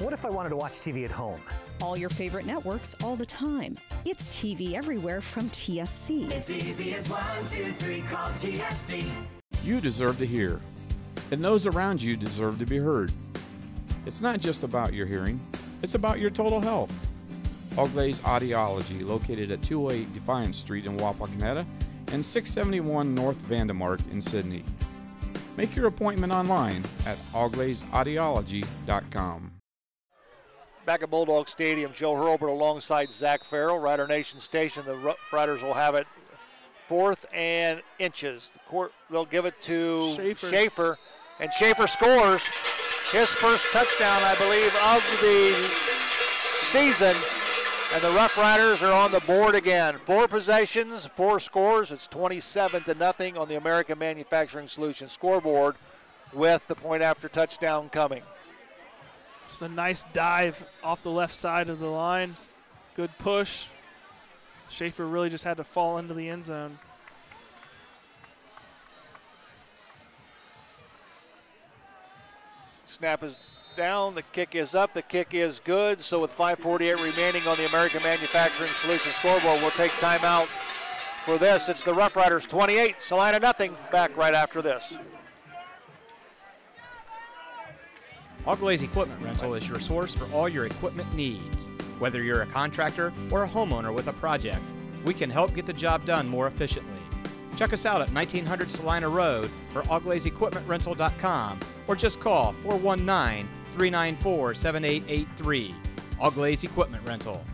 What if I wanted to watch TV at home? All your favorite networks all the time. It's TV everywhere from TSC. It's easy as 1, 2, 3, call TSC. You deserve to hear, and those around you deserve to be heard. It's not just about your hearing, it's about your total health. Auglai's Audiology, located at 208 Defiance Street in Wapakoneta and 671 North Vandemark in Sydney. Make your appointment online at auglaisaudiology.com. Back at Bulldog Stadium, Joe Hurlbert alongside Zach Farrell, Rider Nation Station. The Roughriders will have it 4th and inches. The court, they'll give it to Schaefer, and Schaefer scores his first touchdown, I believe, of the season. And the Roughriders are on the board again. 4 possessions, 4 scores. It's 27-0 on the American Manufacturing Solutions scoreboard with the point after touchdown coming. Just a nice dive off the left side of the line. Good push. Schaefer really just had to fall into the end zone. Snap is down, the kick is up, the kick is good. So with 5:48 remaining on the American Manufacturing Solutions scoreboard, we'll take timeout for this. It's the Roughriders 28, Celina nothing. Back right after this. Auglai's Equipment Rental is your source for all your equipment needs. Whether you're a contractor or a homeowner with a project, we can help get the job done more efficiently. Check us out at 1900 Celina Road or auglaisequipmentrental.com or just call 419-394-7883. Auglai's Equipment Rental.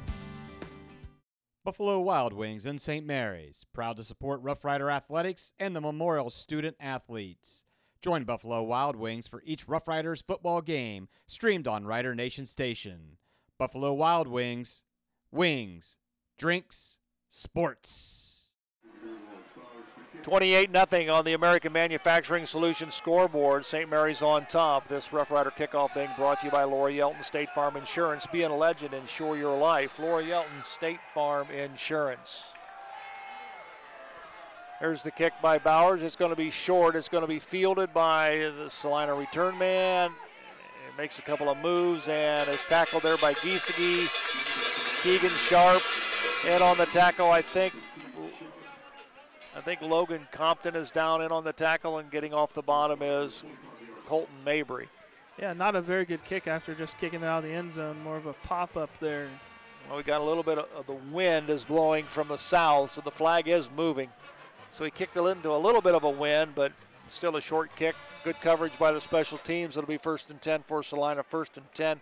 Buffalo Wild Wings in St. Mary's, proud to support Rough Rider athletics and the Memorial Student Athletes. Join Buffalo Wild Wings for each Rough Riders football game, streamed on Rider Nation Station. Buffalo Wild Wings, wings, drinks, sports. 28-0 on the American Manufacturing Solutions scoreboard. St. Mary's on top. This Rough Rider kickoff being brought to you by Laura Yelton State Farm Insurance. Be a legend, insure your life. Laura Yelton State Farm Insurance. There's the kick by Bowers. It's going to be short. It's going to be fielded by the Celina return man. It makes a couple of moves and is tackled there by Giesecke. Keegan Sharp in on the tackle. I think Logan Compton is down in on the tackle, and getting off the bottom is Colton Mabry. Yeah, not a very good kick after just kicking it out of the end zone. More of a pop-up there. Well, we got a little bit of the wind is blowing from the south, so the flag is moving. So he kicked it into a little bit of a wind, but still a short kick. Good coverage by the special teams. It'll be 1st and 10 for Celina, 1st and 10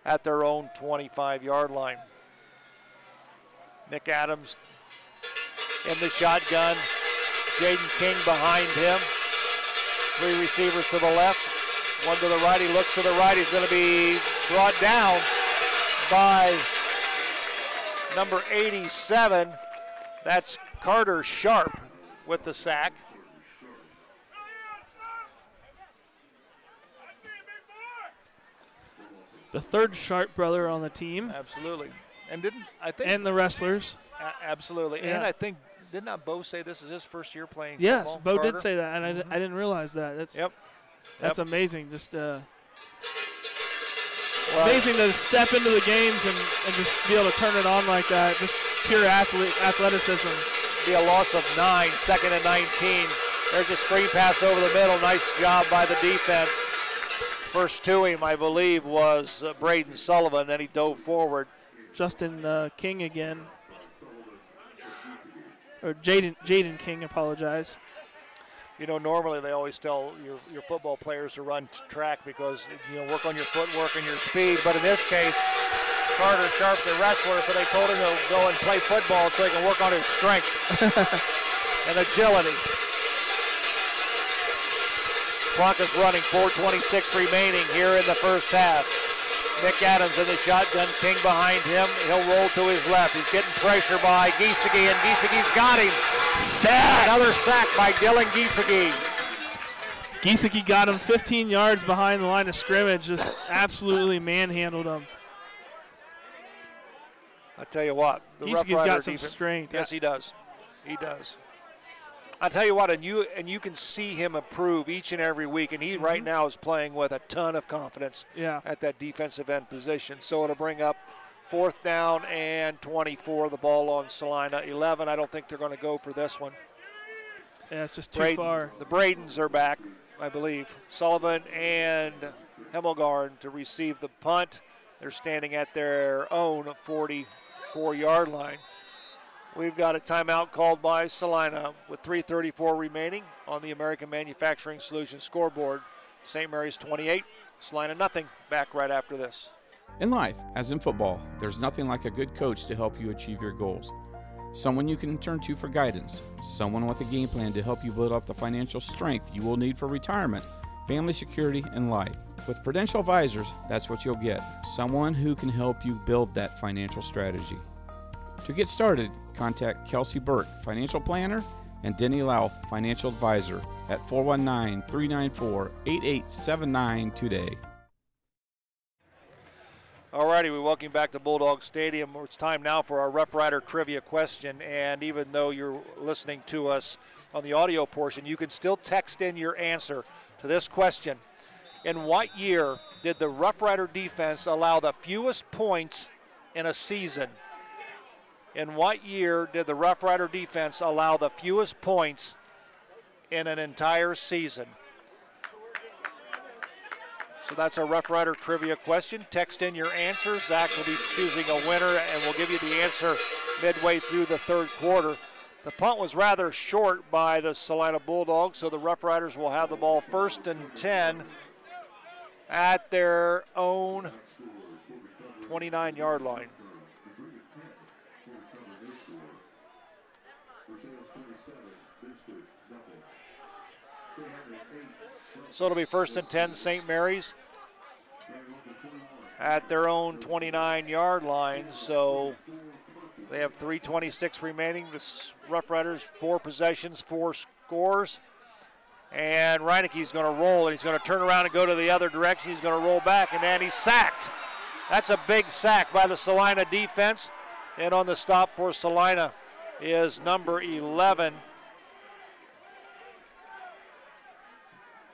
at their own 25-yard line. Nick Adams in the shotgun. Jaden King behind him. 3 receivers to the left, 1 to the right. He looks to the right. He's going to be brought down by number 87. That's Carter Sharp with the sack. The third Sharp brother on the team. Absolutely. And the wrestlers. Absolutely. Yeah. And I think, did not Bo say this is his first year playing yes, football? Bo Carter? did say that, and I didn't realize that. That's amazing. Just amazing to step into the games and just be able to turn it on like that. Just pure athleticism. Be a loss of 9, 2nd and 19. There's a screen pass over the middle. Nice job by the defense. First to him, I believe, was Braden Sullivan. Then he dove forward. Justin King again. Or Jaden King, apologize. You know, normally they always tell your football players to run track because, work on your footwork and your speed. But in this case, Carter Sharp's a wrestler, so they told him to go and play football so he can work on his strength and agility. Clock is running, 4:26 remaining here in the first half. Nick Adams in the shotgun, King behind him. He'll roll to his left. He's getting pressure by Giesecke, and Gieseke's got him. Sack! Another sack by Dylan Giesecke. Giesecke got him 15 yards behind the line of scrimmage, just absolutely manhandled him. I tell you what, the Gieseke's got some strength. Yes, he does. He does. I tell you what, and you can see him improve each and every week, and he right now is playing with a ton of confidence at that defensive end position. So it'll bring up 4th down and 24. The ball on Celina 11. I don't think they're going to go for this one. Yeah, it's just too far. The Bradens are back, I believe. Sullivan and Hemmelgarn to receive the punt. They're standing at their own 44-yard line. We've got a timeout called by Celina with 3:34 remaining on the American Manufacturing Solutions scoreboard. St. Mary's 28, Celina nothing. Back right after this. In life, as in football, there's nothing like a good coach to help you achieve your goals. Someone you can turn to for guidance, someone with a game plan to help you build up the financial strength you will need for retirement, family security, and life. With Prudential Advisors, that's what you'll get, someone who can help you build that financial strategy. To get started, contact Kelsey Burke, Financial Planner, and Denny Louth, Financial Advisor, at 419-394-8879 today. All righty, we welcome you back to Bulldog Stadium. It's time now for our Rough Rider trivia question, and even though you're listening to us on the audio portion, you can still text in your answer to this question. In what year did the Rough Rider defense allow the fewest points in a season? In what year did the Rough Rider defense allow the fewest points in an entire season? So that's our Rough Rider trivia question. Text in your answers. Zach will be choosing a winner, and we'll give you the answer midway through the third quarter. The punt was rather short by the Celina Bulldogs, so the Rough Riders will have the ball 1st and 10 at their own 29-yard line. So it'll be 1st and 10, St. Mary's at their own 29-yard line. So they have 3:26 remaining. The Rough Riders, 4 possessions, 4 scores. And Reineke's going to roll, and he's going to turn around and go to the other direction. He's going to roll back, and then he's sacked. That's a big sack by the Celina defense. And on the stop for Celina is number 11.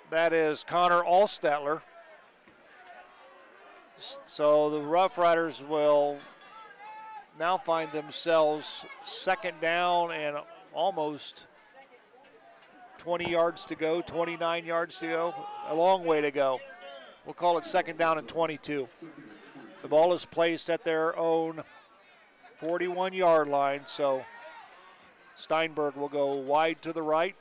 That is Connor Alstetler. So the Rough Riders will now find themselves 2nd down and almost 20 yards to go, 29 yards to go, a long way to go. We'll call it 2nd down and 22. The ball is placed at their own 41-yard line, so Steinberg will go wide to the right.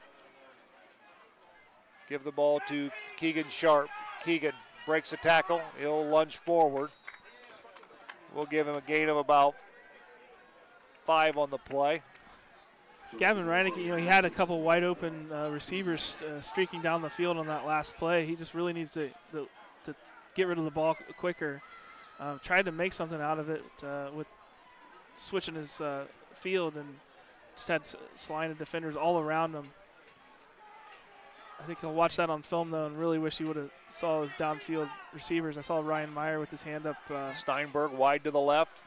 Give the ball to Keegan Sharp. Keegan breaks a tackle. He'll lunge forward. We'll give him a gain of about 5 on the play. Gavin Reineke, he had a couple wide open receivers streaking down the field on that last play. He just really needs to get rid of the ball quicker. Tried to make something out of it with switching his field, and just had Celina defenders all around him. I think he'll watch that on film, though, and really wish he would have saw his downfield receivers. I saw Ryan Meyer with his hand up. Steinberg wide to the left.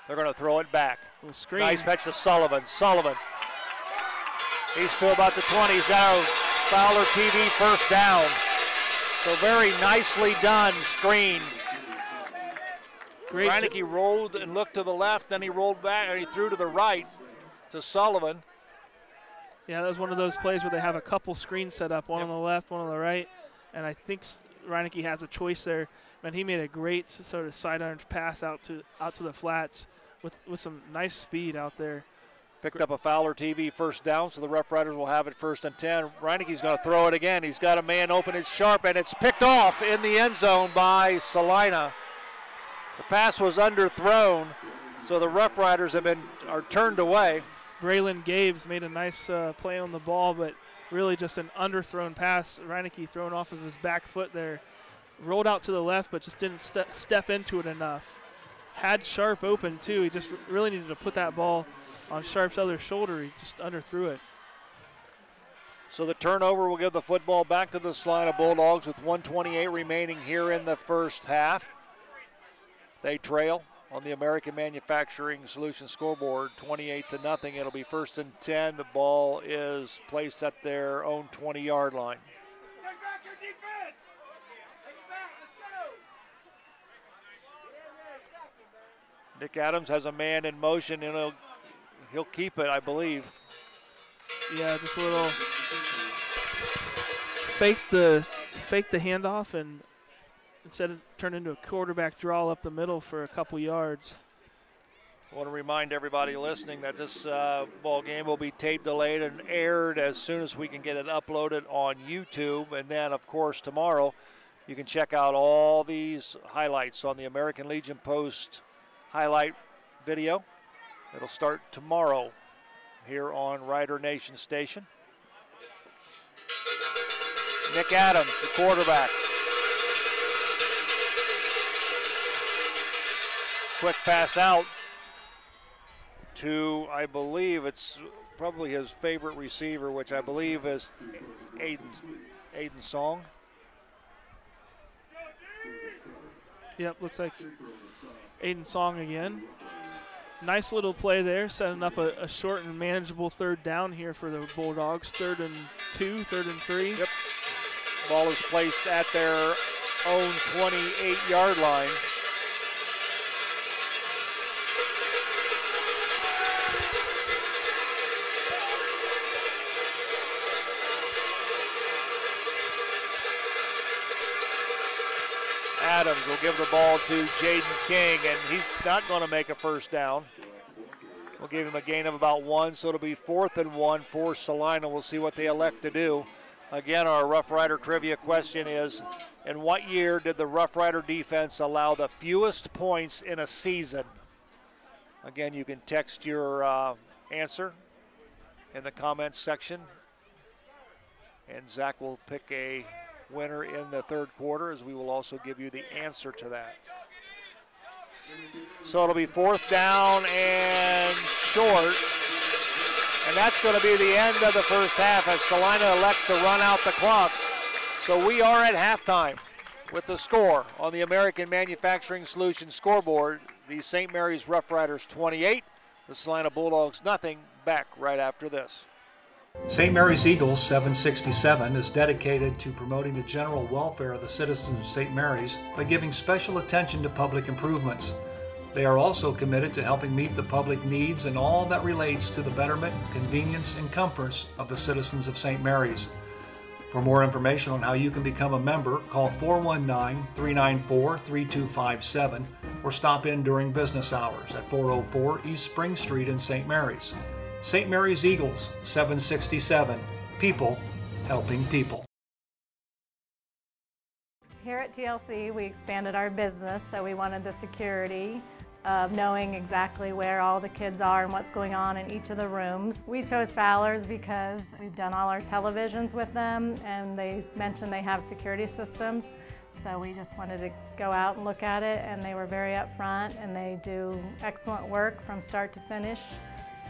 They're going to throw it back. Screen. Nice catch to Sullivan. Sullivan. He's to about the 20. He's got a Fowler TV 1st down. So very nicely done screen. Reineke rolled and looked to the left, then he rolled back, and he threw to the right. to Sullivan. Yeah, that was one of those plays where they have a couple screens set up, one on the left, one on the right, and I think Reineke has a choice there. And he made a great sort of sidearm pass out to the flats with some nice speed out there. Picked up a Fowler TV first down, so the Rough Riders will have it 1st and 10. Reineke's going to throw it again. He's got a man open. It's Sharp, and it's picked off in the end zone by Celina. The pass was underthrown, so the Rough Riders are turned away. Braylon Gaves made a nice play on the ball, but really just an underthrown pass. Reineke thrown off of his back foot there. Rolled out to the left, but just didn't step into it enough. Had Sharp open, too. He just really needed to put that ball on Sharp's other shoulder. He just underthrew it. So the turnover will give the football back to the Celina Bulldogs with 1:28 remaining here in the first half. They trail on the American Manufacturing Solutions scoreboard 28-0. It'll be 1st and 10. The ball is placed at their own 20-yard line. Nick Adams has a man in motion, and he'll keep it, I believe. Yeah, just a little fake the handoff, and instead of turn into a quarterback draw up the middle for a couple yards. I want to remind everybody listening that this ball game will be tape delayed and aired as soon as we can get it uploaded on YouTube. And then, of course, tomorrow you can check out all these highlights on the American Legion Post highlight video. It'll start tomorrow here on Rider Nation Station. Nick Adams, the quarterback. Quick pass out to, I believe it's probably his favorite receiver, which I believe is Aiden Song. Yep, looks like Aiden Song again. Nice little play there, setting up a short and manageable 3rd down here for the Bulldogs. 3rd and 2, 3rd and 3. Yep. Ball is placed at their own 28-yard line. Adams will give the ball to Jaden King, and he's not going to make a 1st down. We'll give him a gain of about 1, so it'll be 4th and 1 for Celina. We'll see what they elect to do. Again, our Rough Rider trivia question is, in what year did the Rough Rider defense allow the fewest points in a season? Again, you can text your answer in the comments section, and Zach will pick a winner in the 3rd quarter, as we will also give you the answer to that. So it'll be 4th down and short, and that's going to be the end of the first half as Celina elects to run out the clock. So we are at halftime with the score on the American Manufacturing Solutions scoreboard. The St. Mary's Rough Riders 28, the Celina Bulldogs nothing. Back right after this. St. Mary's Eagles 767 is dedicated to promoting the general welfare of the citizens of St. Mary's by giving special attention to public improvements. They are also committed to helping meet the public needs and all that relates to the betterment, convenience, and comforts of the citizens of St. Mary's. For more information on how you can become a member, call 419-394-3257 or stop in during business hours at 404 East Spring Street in St. Mary's. St. Mary's Eagles, 767. People helping people. Here at TLC, we expanded our business, so we wanted the security of knowing exactly where all the kids are and what's going on in each of the rooms. We chose Fowler's because we've done all our televisions with them, and they mentioned they have security systems. So we just wanted to go out and look at it, and they were very upfront, and they do excellent work from start to finish.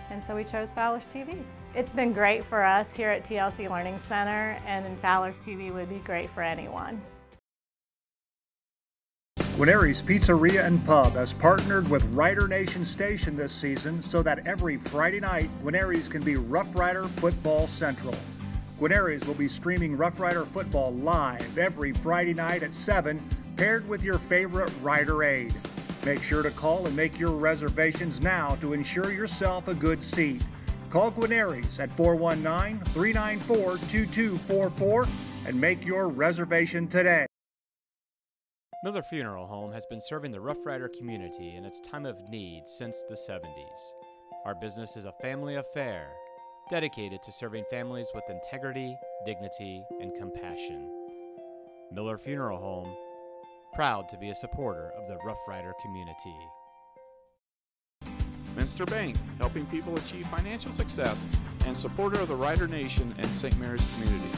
And so we chose Fowler's TV. It's been great for us here at TLC Learning Center, and Fowler's TV would be great for anyone. Guarneri's Pizzeria and Pub has partnered with Rider Nation Station this season so that every Friday night, Guarneri's can be Rough Rider Football Central. Guarneri's will be streaming Rough Rider football live every Friday night at 7, paired with your favorite Rider aid. Make sure to call and make your reservations now to ensure yourself a good seat. Call Guarneri's at 419-394-2244 and make your reservation today. Miller Funeral Home has been serving the Rough Rider community in its time of need since the 70s. Our business is a family affair, dedicated to serving families with integrity, dignity, and compassion. Miller Funeral Home, proud to be a supporter of the Rough Rider community. Minster Bank, helping people achieve financial success, and supporter of the Rider Nation and St. Mary's community.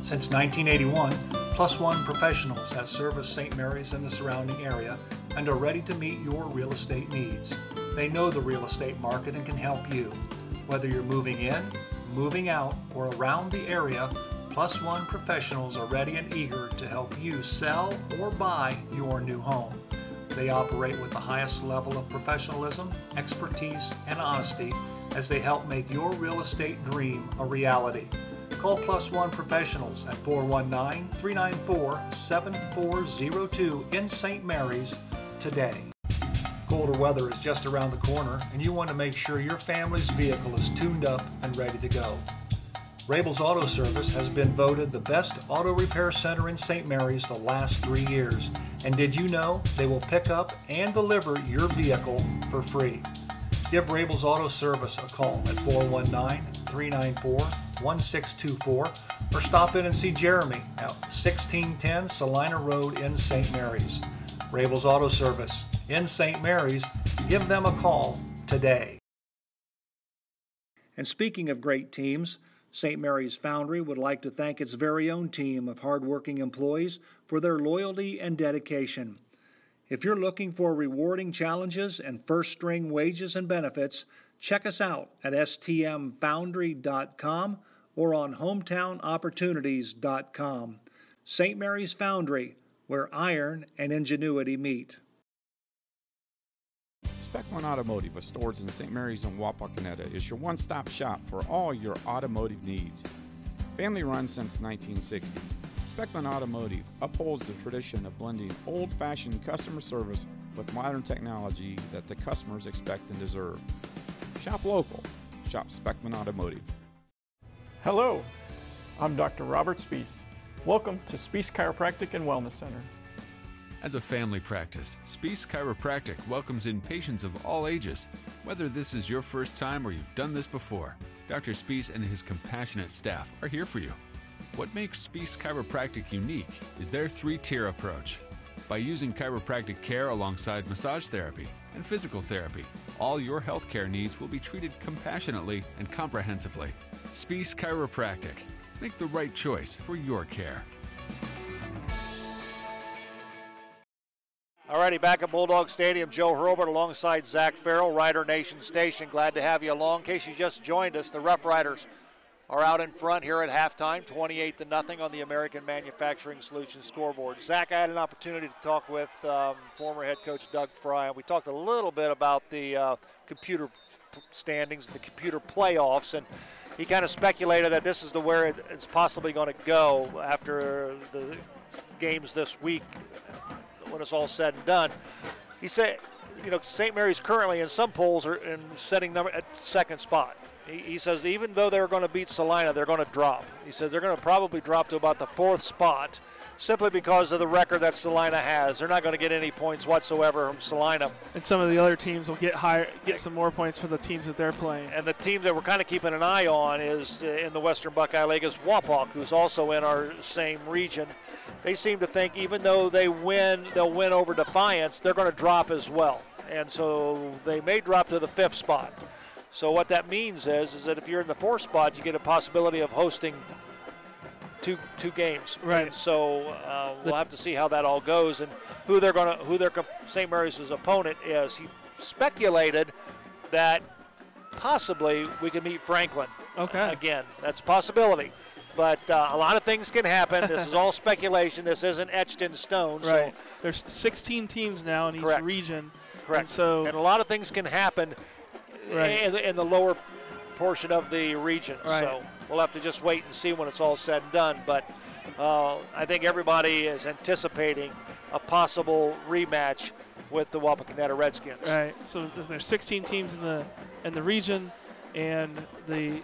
Since 1981, Plus One Professionals has serviced St. Mary's and the surrounding area and are ready to meet your real estate needs. They know the real estate market and can help you. Whether you're moving in, moving out, or around the area, Plus One Professionals are ready and eager to help you sell or buy your new home. They operate with the highest level of professionalism, expertise, and honesty as they help make your real estate dream a reality. Call Plus One Professionals at 419-394-7402 in St. Mary's today. Colder weather is just around the corner, and you want to make sure your family's vehicle is tuned up and ready to go. Rabel's Auto Service has been voted the best auto repair center in St. Mary's the last 3 years. And did you know they will pick up and deliver your vehicle for free? Give Rabel's Auto Service a call at 419-394-1624 or stop in and see Jeremy at 1610 Celina Road in St. Mary's. Rabel's Auto Service in St. Mary's. Give them a call today. And speaking of great teams, St. Mary's Foundry would like to thank its very own team of hardworking employees for their loyalty and dedication. If you're looking for rewarding challenges and first-string wages and benefits, check us out at stmfoundry.com or on hometownopportunities.com. St. Mary's Foundry, where iron and ingenuity meet. Specklin Automotive with stores in St. Mary's and Wapakoneta is your one-stop shop for all your automotive needs. Family run since 1960, Specklin Automotive upholds the tradition of blending old-fashioned customer service with modern technology that the customers expect and deserve. Shop local. Shop Specklin Automotive. Hello, I'm Dr. Robert Spees. Welcome to Spees Chiropractic and Wellness Center. As a family practice, Spees Chiropractic welcomes in patients of all ages. Whether this is your first time or you've done this before, Dr. Spees and his compassionate staff are here for you. What makes Spees Chiropractic unique is their three-tier approach. By using chiropractic care alongside massage therapy and physical therapy, all your healthcare needs will be treated compassionately and comprehensively. Spees Chiropractic. Make the right choice for your care. Alrighty, back at Bulldog Stadium, Joe Hurlbert alongside Zach Farrell, Rider Nation Station. Glad to have you along. In case you just joined us, the Roughriders are out in front here at halftime, 28-0 on the American Manufacturing Solutions scoreboard. Zach, I had an opportunity to talk with former head coach Doug Fry, and we talked a little bit about the computer standings, the computer playoffs, and he kind of speculated that this is where it's possibly going to go after the games this week when it's all said and done. He said, St. Mary's currently in some polls are setting number at second spot. He says even though they're going to beat Celina, they're going to drop. He says they're going to probably drop to about the fourth spot simply because of the record that Celina has. They're not going to get any points whatsoever from Celina. And some of the other teams will get some more points for the teams that they're playing. And the team that we're kind of keeping an eye on is in the Western Buckeye League is Wapak, who's also in our same region. They seem to think even though they'll win over Defiance, they're going to drop as well. And so they may drop to the fifth spot. So what that means is that if you're in the fourth spot, you get a possibility of hosting two games. Right. And so we'll have to see how that all goes and who their St. Mary's' opponent is. He speculated that possibly we could meet Franklin. Okay. Again, that's a possibility. But a lot of things can happen. This is all speculation. This isn't etched in stone. Right. So There's 16 teams now in each region. Correct. And a lot of things can happen in the lower portion of the region. Right. So we'll have to just wait and see when it's all said and done. But I think everybody is anticipating a possible rematch with the Wapakoneta Redskins. Right. So there's 16 teams in the region, and the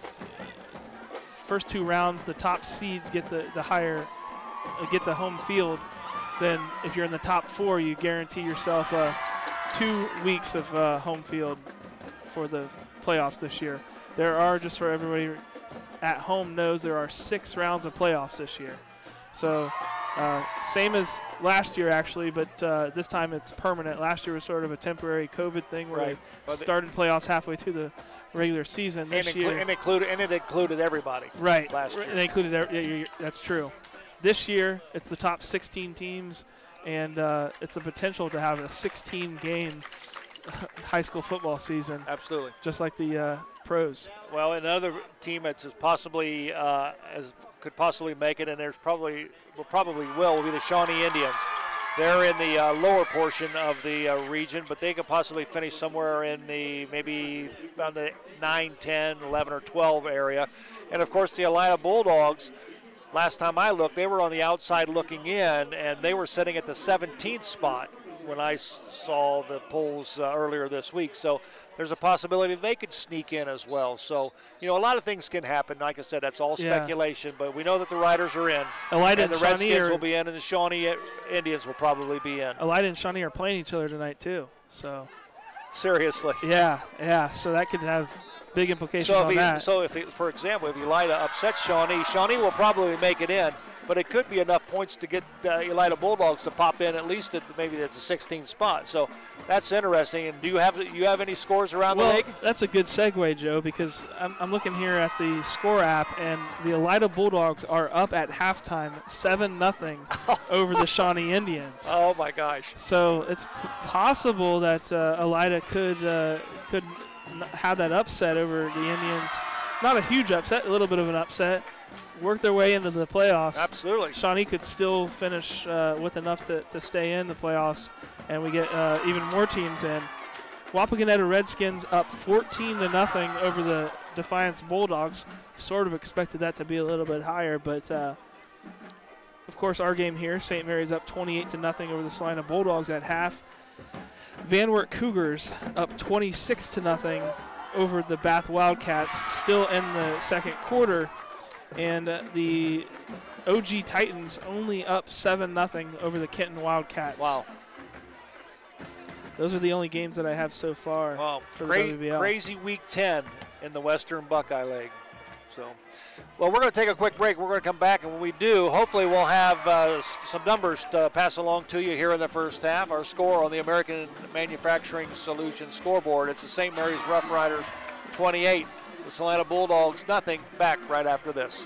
first 2 rounds, the top seeds get the home field. Then if you're in the top 4, you guarantee yourself 2 weeks of home field for the playoffs this year. There are, just for everybody at home knows, there are 6 rounds of playoffs this year. So same as last year, actually, but this time it's permanent. Last year was sort of a temporary COVID thing where they started playoffs halfway through the regular season. This year, and it included everybody. Right. Last year. They included that's true. This year, it's the top 16 teams, and it's the potential to have a 16-game high school football season. Absolutely. Just like the pros. Well, another team that's possibly could possibly make it, and will be the Shawnee Indians. They're in the lower portion of the region, but they could possibly finish somewhere in the maybe around the 9, 10, 11, or 12 area. And, of course, the Celina Bulldogs, last time I looked, they were on the outside looking in, and they were sitting at the 17th spot when I saw the polls earlier this week. So there's a possibility they could sneak in as well. So, a lot of things can happen. Like I said, that's all speculation, but we know that the Riders are in, and the Redskins will be in, and the Shawnee Indians will probably be in. Elida and Shawnee are playing each other tonight, too. So seriously. Yeah. So that could have big implications on that. So, for example, if Elida upsets Shawnee will probably make it in, but it could be enough points to get Elida Bulldogs to pop in at least at maybe it's a 16th spot. So that's interesting. And do you have any scores around the league? That's a good segue, Joe, because I'm looking here at the score app, and the Elida Bulldogs are up at halftime 7-0 over the Shawnee Indians. Oh my gosh! So it's possible that Elida could have that upset over the Indians. Not a huge upset, a little bit of an upset. Work their way into the playoffs. Absolutely. Shawnee could still finish with enough to stay in the playoffs, and we get even more teams in. Wapakoneta Redskins up 14-0 over the Defiance Bulldogs. Sort of expected that to be a little bit higher, but of course our game here, St. Mary's up 28-0 over the Celina Bulldogs at half. Van Wert Cougars up 26-0 over the Bath Wildcats, still in the second quarter. And the OG Titans only up 7-0 over the Kenton Wildcats. Wow. Those are the only games that I have so far. Wow. For the WBL. Crazy week 10 in the Western Buckeye League. So, well, we're going to take a quick break. We're going to come back, and when we do, hopefully we'll have some numbers to pass along to you here in the first half. Our score on the American Manufacturing Solutions scoreboard, it's the St. Mary's Roughriders 28. The Celina Bulldogs, nothing. Back right after this.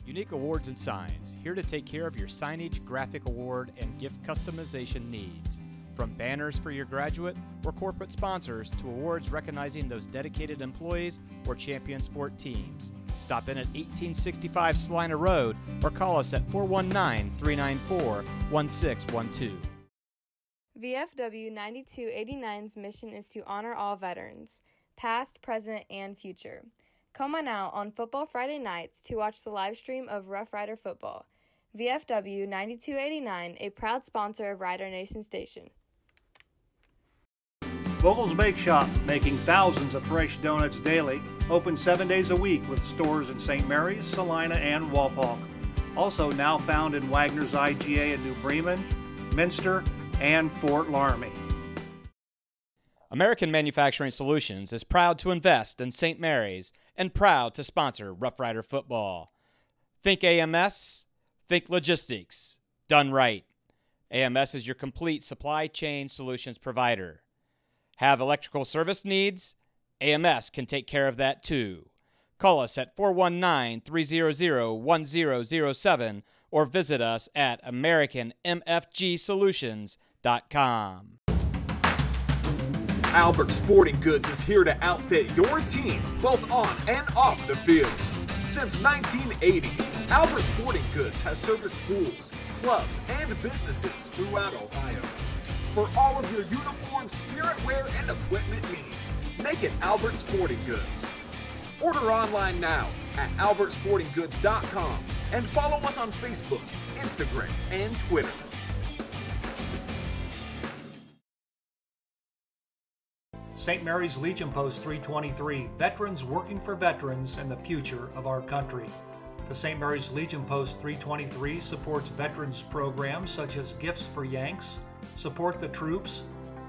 Unique Awards and Signs, here to take care of your signage, graphic award, and gift customization needs. From banners for your graduate or corporate sponsors to awards recognizing those dedicated employees or champion sport teams. Stop in at 1865 Celina Road or call us at 419-394-1612. VFW 9289's mission is to honor all veterans, past, present, and future. Come on out on Football Friday nights to watch the live stream of Rough Rider Football. VFW 9289, a proud sponsor of Rider Nation Station. Vogel's Bake Shop, making thousands of fresh donuts daily, open 7 days a week with stores in St. Mary's, Celina, and Walpock. Also now found in Wagner's IGA in New Bremen, Minster, and Fort Laramie. American Manufacturing Solutions is proud to invest in St. Mary's and proud to sponsor Rough Rider Football. Think AMS, think logistics, done right. AMS is your complete supply chain solutions provider. Have electrical service needs? AMS can take care of that too. Call us at 419-300-1007 or visit us at AmericanMFGSolutions.com. Albert Sporting Goods is here to outfit your team, both on and off the field. Since 1980, Albert Sporting Goods has serviced schools, clubs, and businesses throughout Ohio. For all of your uniform, spirit wear, and equipment needs, make it Albert Sporting Goods. Order online now at albertsportinggoods.com and follow us on Facebook, Instagram, and Twitter. St. Mary's Legion Post 323, veterans working for veterans and the future of our country. The St. Mary's Legion Post 323 supports veterans programs such as Gifts for Yanks, Support the Troops,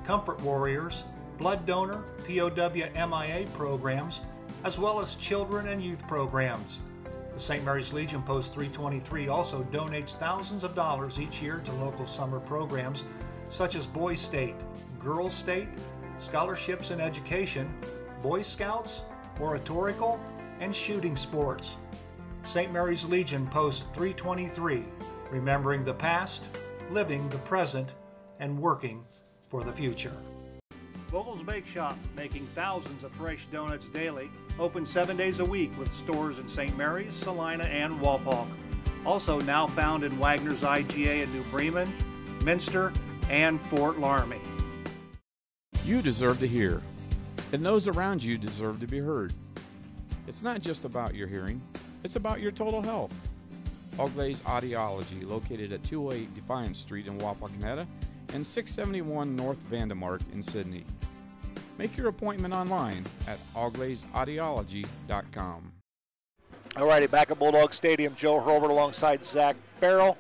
Comfort Warriors, Blood Donor, POW MIA programs, as well as children and youth programs. The St. Mary's Legion Post 323 also donates thousands of dollars each year to local summer programs such as Boys State, Girls State, Scholarships in Education, Boy Scouts, Oratorical, and Shooting Sports. St. Mary's Legion Post 323, remembering the past, living the present, and working for the future. Vogel's Bake Shop, making thousands of fresh donuts daily, open 7 days a week with stores in St. Mary's, Celina, and Walpock. Also now found in Wagner's IGA in New Bremen, Minster, and Fort Laramie. You deserve to hear, and those around you deserve to be heard. It's not just about your hearing, it's about your total health. Oglaze Audiology, located at 208 Defiance Street in Wapakoneta and 671 North Vandemark in Sydney. Make your appointment online at oglazeaudiology.com. All righty, back at Bulldog Stadium, Joe Hurlbert alongside Zach Farrell.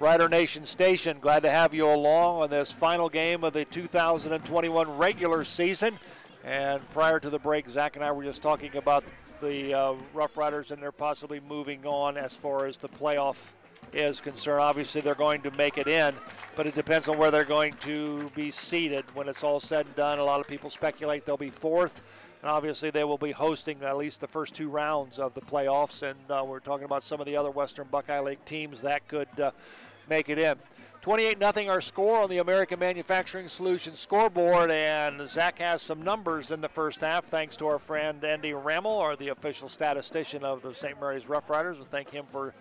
Rider Nation Station, glad to have you along on this final game of the 2021 regular season. And prior to the break, Zach and I were just talking about the Roughriders and they're possibly moving on as far as the playoff is concerned. Obviously, they're going to make it in, but it depends on where they're going to be seated when it's all said and done. A lot of people speculate they'll be fourth, and obviously they will be hosting at least the first two rounds of the playoffs, and we're talking about some of the other Western Buckeye League teams that could make it in. 28-0 our score on the American Manufacturing Solutions scoreboard, and Zach has some numbers in the first half thanks to our friend Andy Rammel, or the official statistician of the St. Mary's Roughriders. We thank him for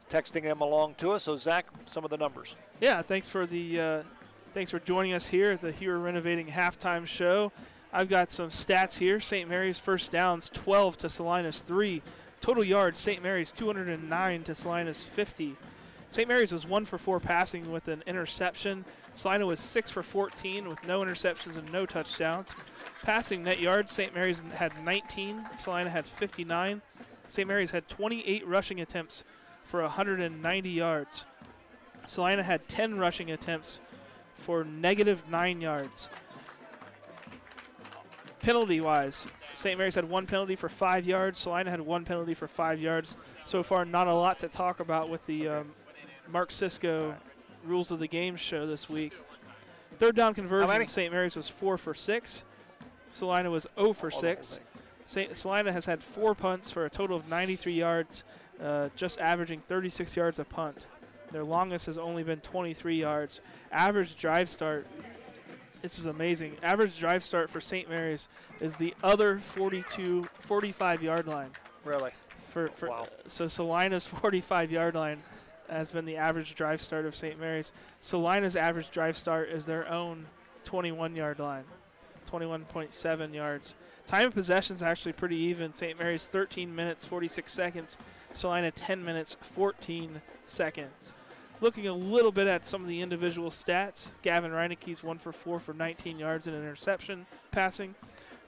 texting them along to us. So Zach, some of the numbers. Yeah, thanks for joining us here at the Hero Renovating halftime show. I've got some stats here. St. Mary's first downs 12 to Celina's 3. Total yards, St. Mary's 209 to Celina's 50. St. Mary's was 1 for 4 passing with an interception. Celina was 6 for 14 with no interceptions and no touchdowns. Passing net yards, St. Mary's had 19. Celina had 59. St. Mary's had 28 rushing attempts for 190 yards. Celina had 10 rushing attempts for -9 yards. Penalty-wise, St. Mary's had 1 penalty for 5 yards. Celina had 1 penalty for 5 yards. So far, not a lot to talk about with the Mark Sisko Rules of the Game show this week. Third down conversion, St. Mary's was 4 for 6. Celina was 0 for 6. Celina has had 4 punts for a total of 93 yards, just averaging 36 yards a punt. Their longest has only been 23 yards. Average drive start, this is amazing. Average drive start for St. Mary's is the other 45-yard line. Really? Wow. So Celina's 45-yard line has been the average drive start of St. Mary's. Celina's average drive start is their own 21-yard line, 21.7 yards. Time of possession is actually pretty even. St. Mary's 13 minutes, 46 seconds. Celina 10 minutes, 14 seconds. Looking a little bit at some of the individual stats, Gavin Reinecke's 1 for 4 for 19 yards and an interception passing.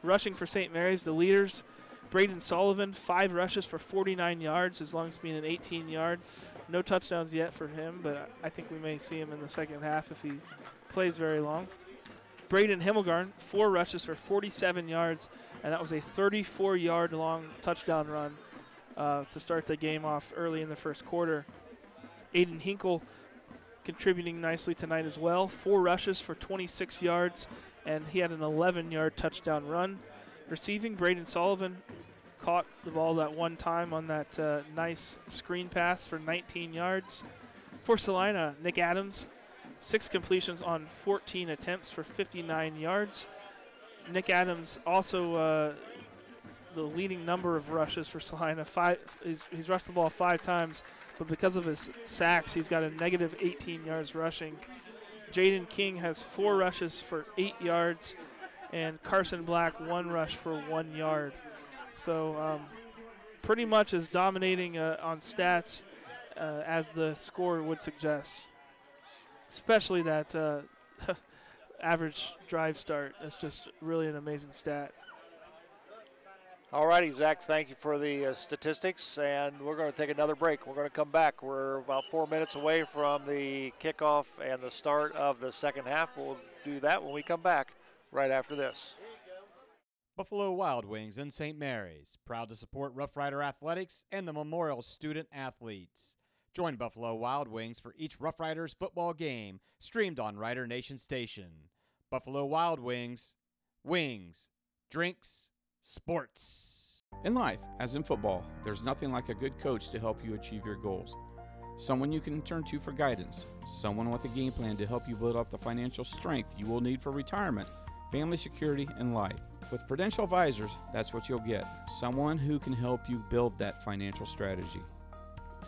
Rushing for St. Mary's, the leaders, Braden Sullivan, 5 rushes for 49 yards, as long as being an 18-yard. No touchdowns yet for him, but I think we may see him in the second half if he plays very long. Braden Himmelgarn, 4 rushes for 47 yards, and that was a 34-yard long touchdown run to start the game off early in the first quarter. Aiden Hinkle contributing nicely tonight as well. 4 rushes for 26 yards, and he had an 11-yard touchdown run. Receiving, Braden Sullivan caught the ball that one time on that nice screen pass for 19 yards. For Celina, Nick Adams, 6 completions on 14 attempts for 59 yards. Nick Adams also the leading number of rushes for Celina. He's rushed the ball 5 times, but because of his sacks, he's got a negative 18 yards rushing. Jaden King has 4 rushes for 8 yards, and Carson Black 1 rush for 1 yard. So pretty much as dominating on stats as the score would suggest. Especially that average drive start. That's just really an amazing stat. All righty, Zach, thank you for the statistics, and we're going to take another break. We're going to come back. We're about 4 minutes away from the kickoff and the start of the second half. We'll do that when we come back right after this. Buffalo Wild Wings in St. Mary's, proud to support Rough Rider athletics and the Memorial student athletes. Join Buffalo Wild Wings for each Rough Riders football game streamed on Rider Nation Station. Buffalo Wild Wings, wings, drinks, sports. In life, as in football, there's nothing like a good coach to help you achieve your goals. Someone you can turn to for guidance, someone with a game plan to help you build up the financial strength you will need for retirement, family security, and life. With Prudential Advisors, that's what you'll get, someone who can help you build that financial strategy.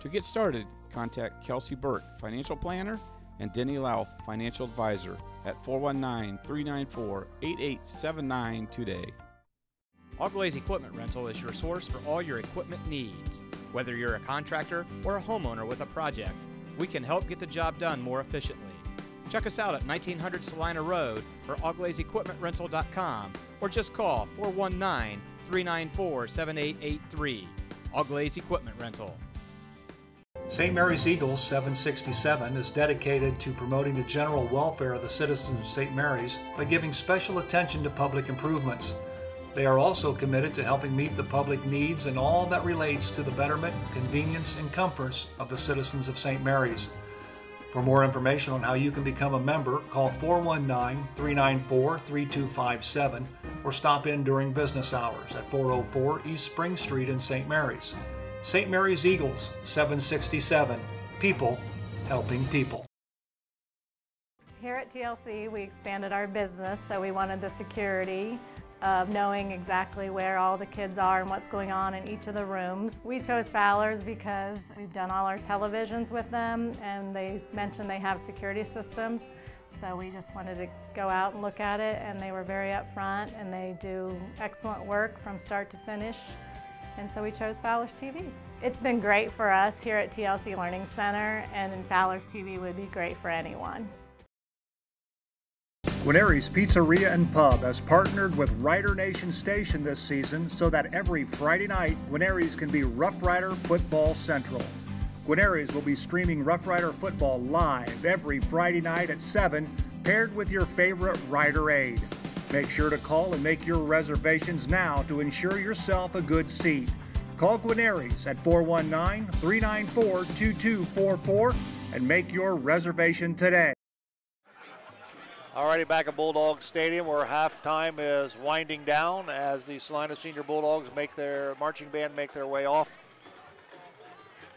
To get started, contact Kelsey Burke, Financial Planner, and Denny Louth, Financial Advisor, at 419-394-8879 today. Auglaize Equipment Rental is your source for all your equipment needs. Whether you're a contractor or a homeowner with a project, we can help get the job done more efficiently. Check us out at 1900 Celina Road or auglaizeequipmentrental.com or just call 419-394-7883. Auglaize Equipment Rental. St. Mary's Eagles 767 is dedicated to promoting the general welfare of the citizens of St. Mary's by giving special attention to public improvements. They are also committed to helping meet the public needs and all that relates to the betterment, convenience, and comforts of the citizens of St. Mary's. For more information on how you can become a member, call 419-394-3257 or stop in during business hours at 404 East Spring Street in St. Mary's. St. Mary's Eagles 767, people helping people. Here at TLC, we expanded our business, so we wanted the security of knowing exactly where all the kids are and what's going on in each of the rooms. We chose Fowler's because we've done all our televisions with them, and they mentioned they have security systems. So we just wanted to go out and look at it, and they were very upfront, and they do excellent work from start to finish. And so we chose Fowler's TV. It's been great for us here at TLC Learning Center, and Fowler's TV would be great for anyone. Guarneri's Pizzeria and Pub has partnered with Rider Nation Station this season so that every Friday night, Guarneri's can be Rough Rider Football Central. Guarneri's will be streaming Rough Rider football live every Friday night at 7, paired with your favorite Rider aid. Make sure to call and make your reservations now to ensure yourself a good seat. Call Guarneri's at 419-394-2244 and make your reservation today. All righty, back at Bulldog Stadium where halftime is winding down as the Celina Senior Bulldogs make their marching band make their way off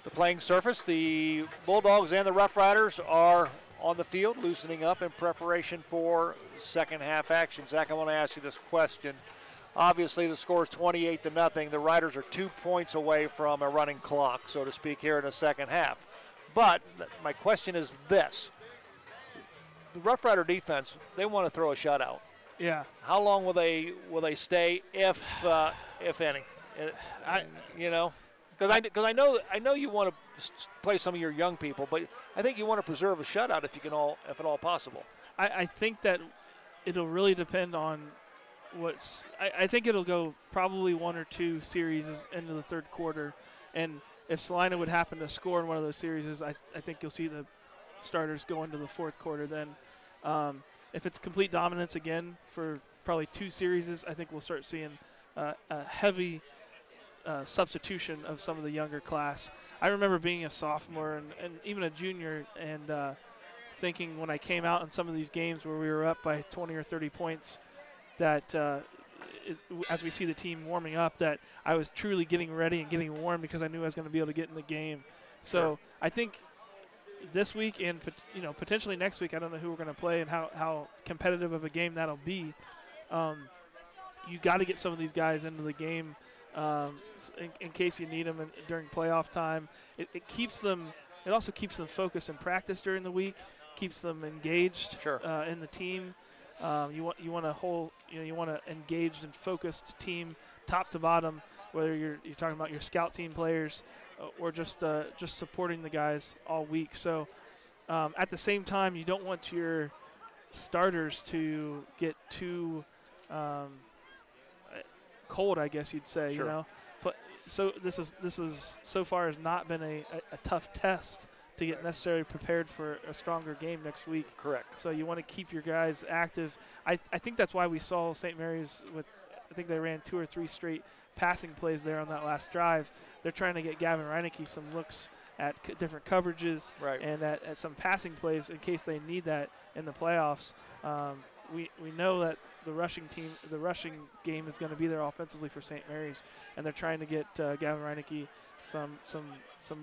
the playing surface. The Bulldogs and the Rough Riders are on the field, loosening up in preparation for second half action. Zach, I want to ask you this question. Obviously, the score is 28-0. The Riders are 2 points away from a running clock, so to speak, here in the second half. But my question is this. The Rough Rider defense, they want to throw a shutout. Yeah. How long will they stay, if any? Because I know you want to play some of your young people, but I think you want to preserve a shutout if at all possible. I think that it'll really depend on I think it'll go probably one or two series into the third quarter, and if Celina would happen to score in one of those series, I think you'll see the starters go into the fourth quarter then. If it's complete dominance again for probably two series, I think we'll start seeing a heavy substitution of some of the younger class. I remember being a sophomore and even a junior and thinking when I came out in some of these games where we were up by 20 or 30 points that as we see the team warming up, that I was truly getting ready and getting warm because I knew I was going to be able to get in the game. So sure. I think this week and potentially next week, I don't know who we're going to play and how competitive of a game that'll be. You got to get some of these guys into the game in case you need them during playoff time. It keeps them. It also keeps them focused in practice during the week. Keeps them engaged sure. In the team. You want an engaged and focused team, top to bottom. Whether you're talking about your scout team players or just supporting the guys all week. So at the same time, you don't want your starters to get too cold, I guess you'd say. Sure. You know, but so this was so far has not been a tough test to get necessarily prepared for a stronger game next week. Correct. So you want to keep your guys active. I think that's why we saw St. Mary's with, I think they ran 2 or 3 straight passing plays there on that last drive. They're trying to get Gavin Reineke some looks at different coverages and at some passing plays in case they need that in the playoffs. We know that the rushing game is going to be there offensively for St. Mary's, and they're trying to get Gavin Reineke some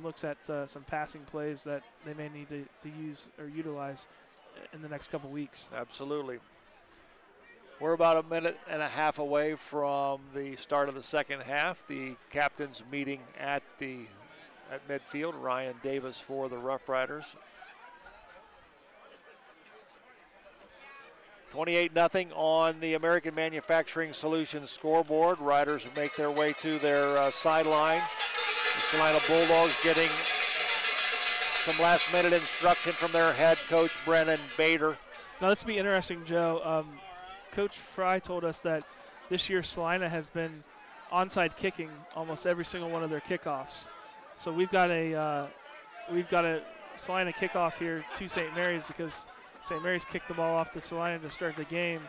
looks at some passing plays that they may need to use or utilize in the next couple weeks. Absolutely. We're about a minute and a half away from the start of the second half. The captains meeting at midfield. Ryan Davis for the Roughriders. 28-0 on the American Manufacturing Solutions scoreboard. Riders make their way to their sideline. The Celina Bulldogs getting some last-minute instruction from their head coach, Brennan Bader. Now, this will be interesting, Joe. Coach Fry told us that this year Celina has been onside kicking almost every single one of their kickoffs. So we've got a Celina kickoff here to St. Mary's because St. Mary's kicked the ball off to Celina to start the game.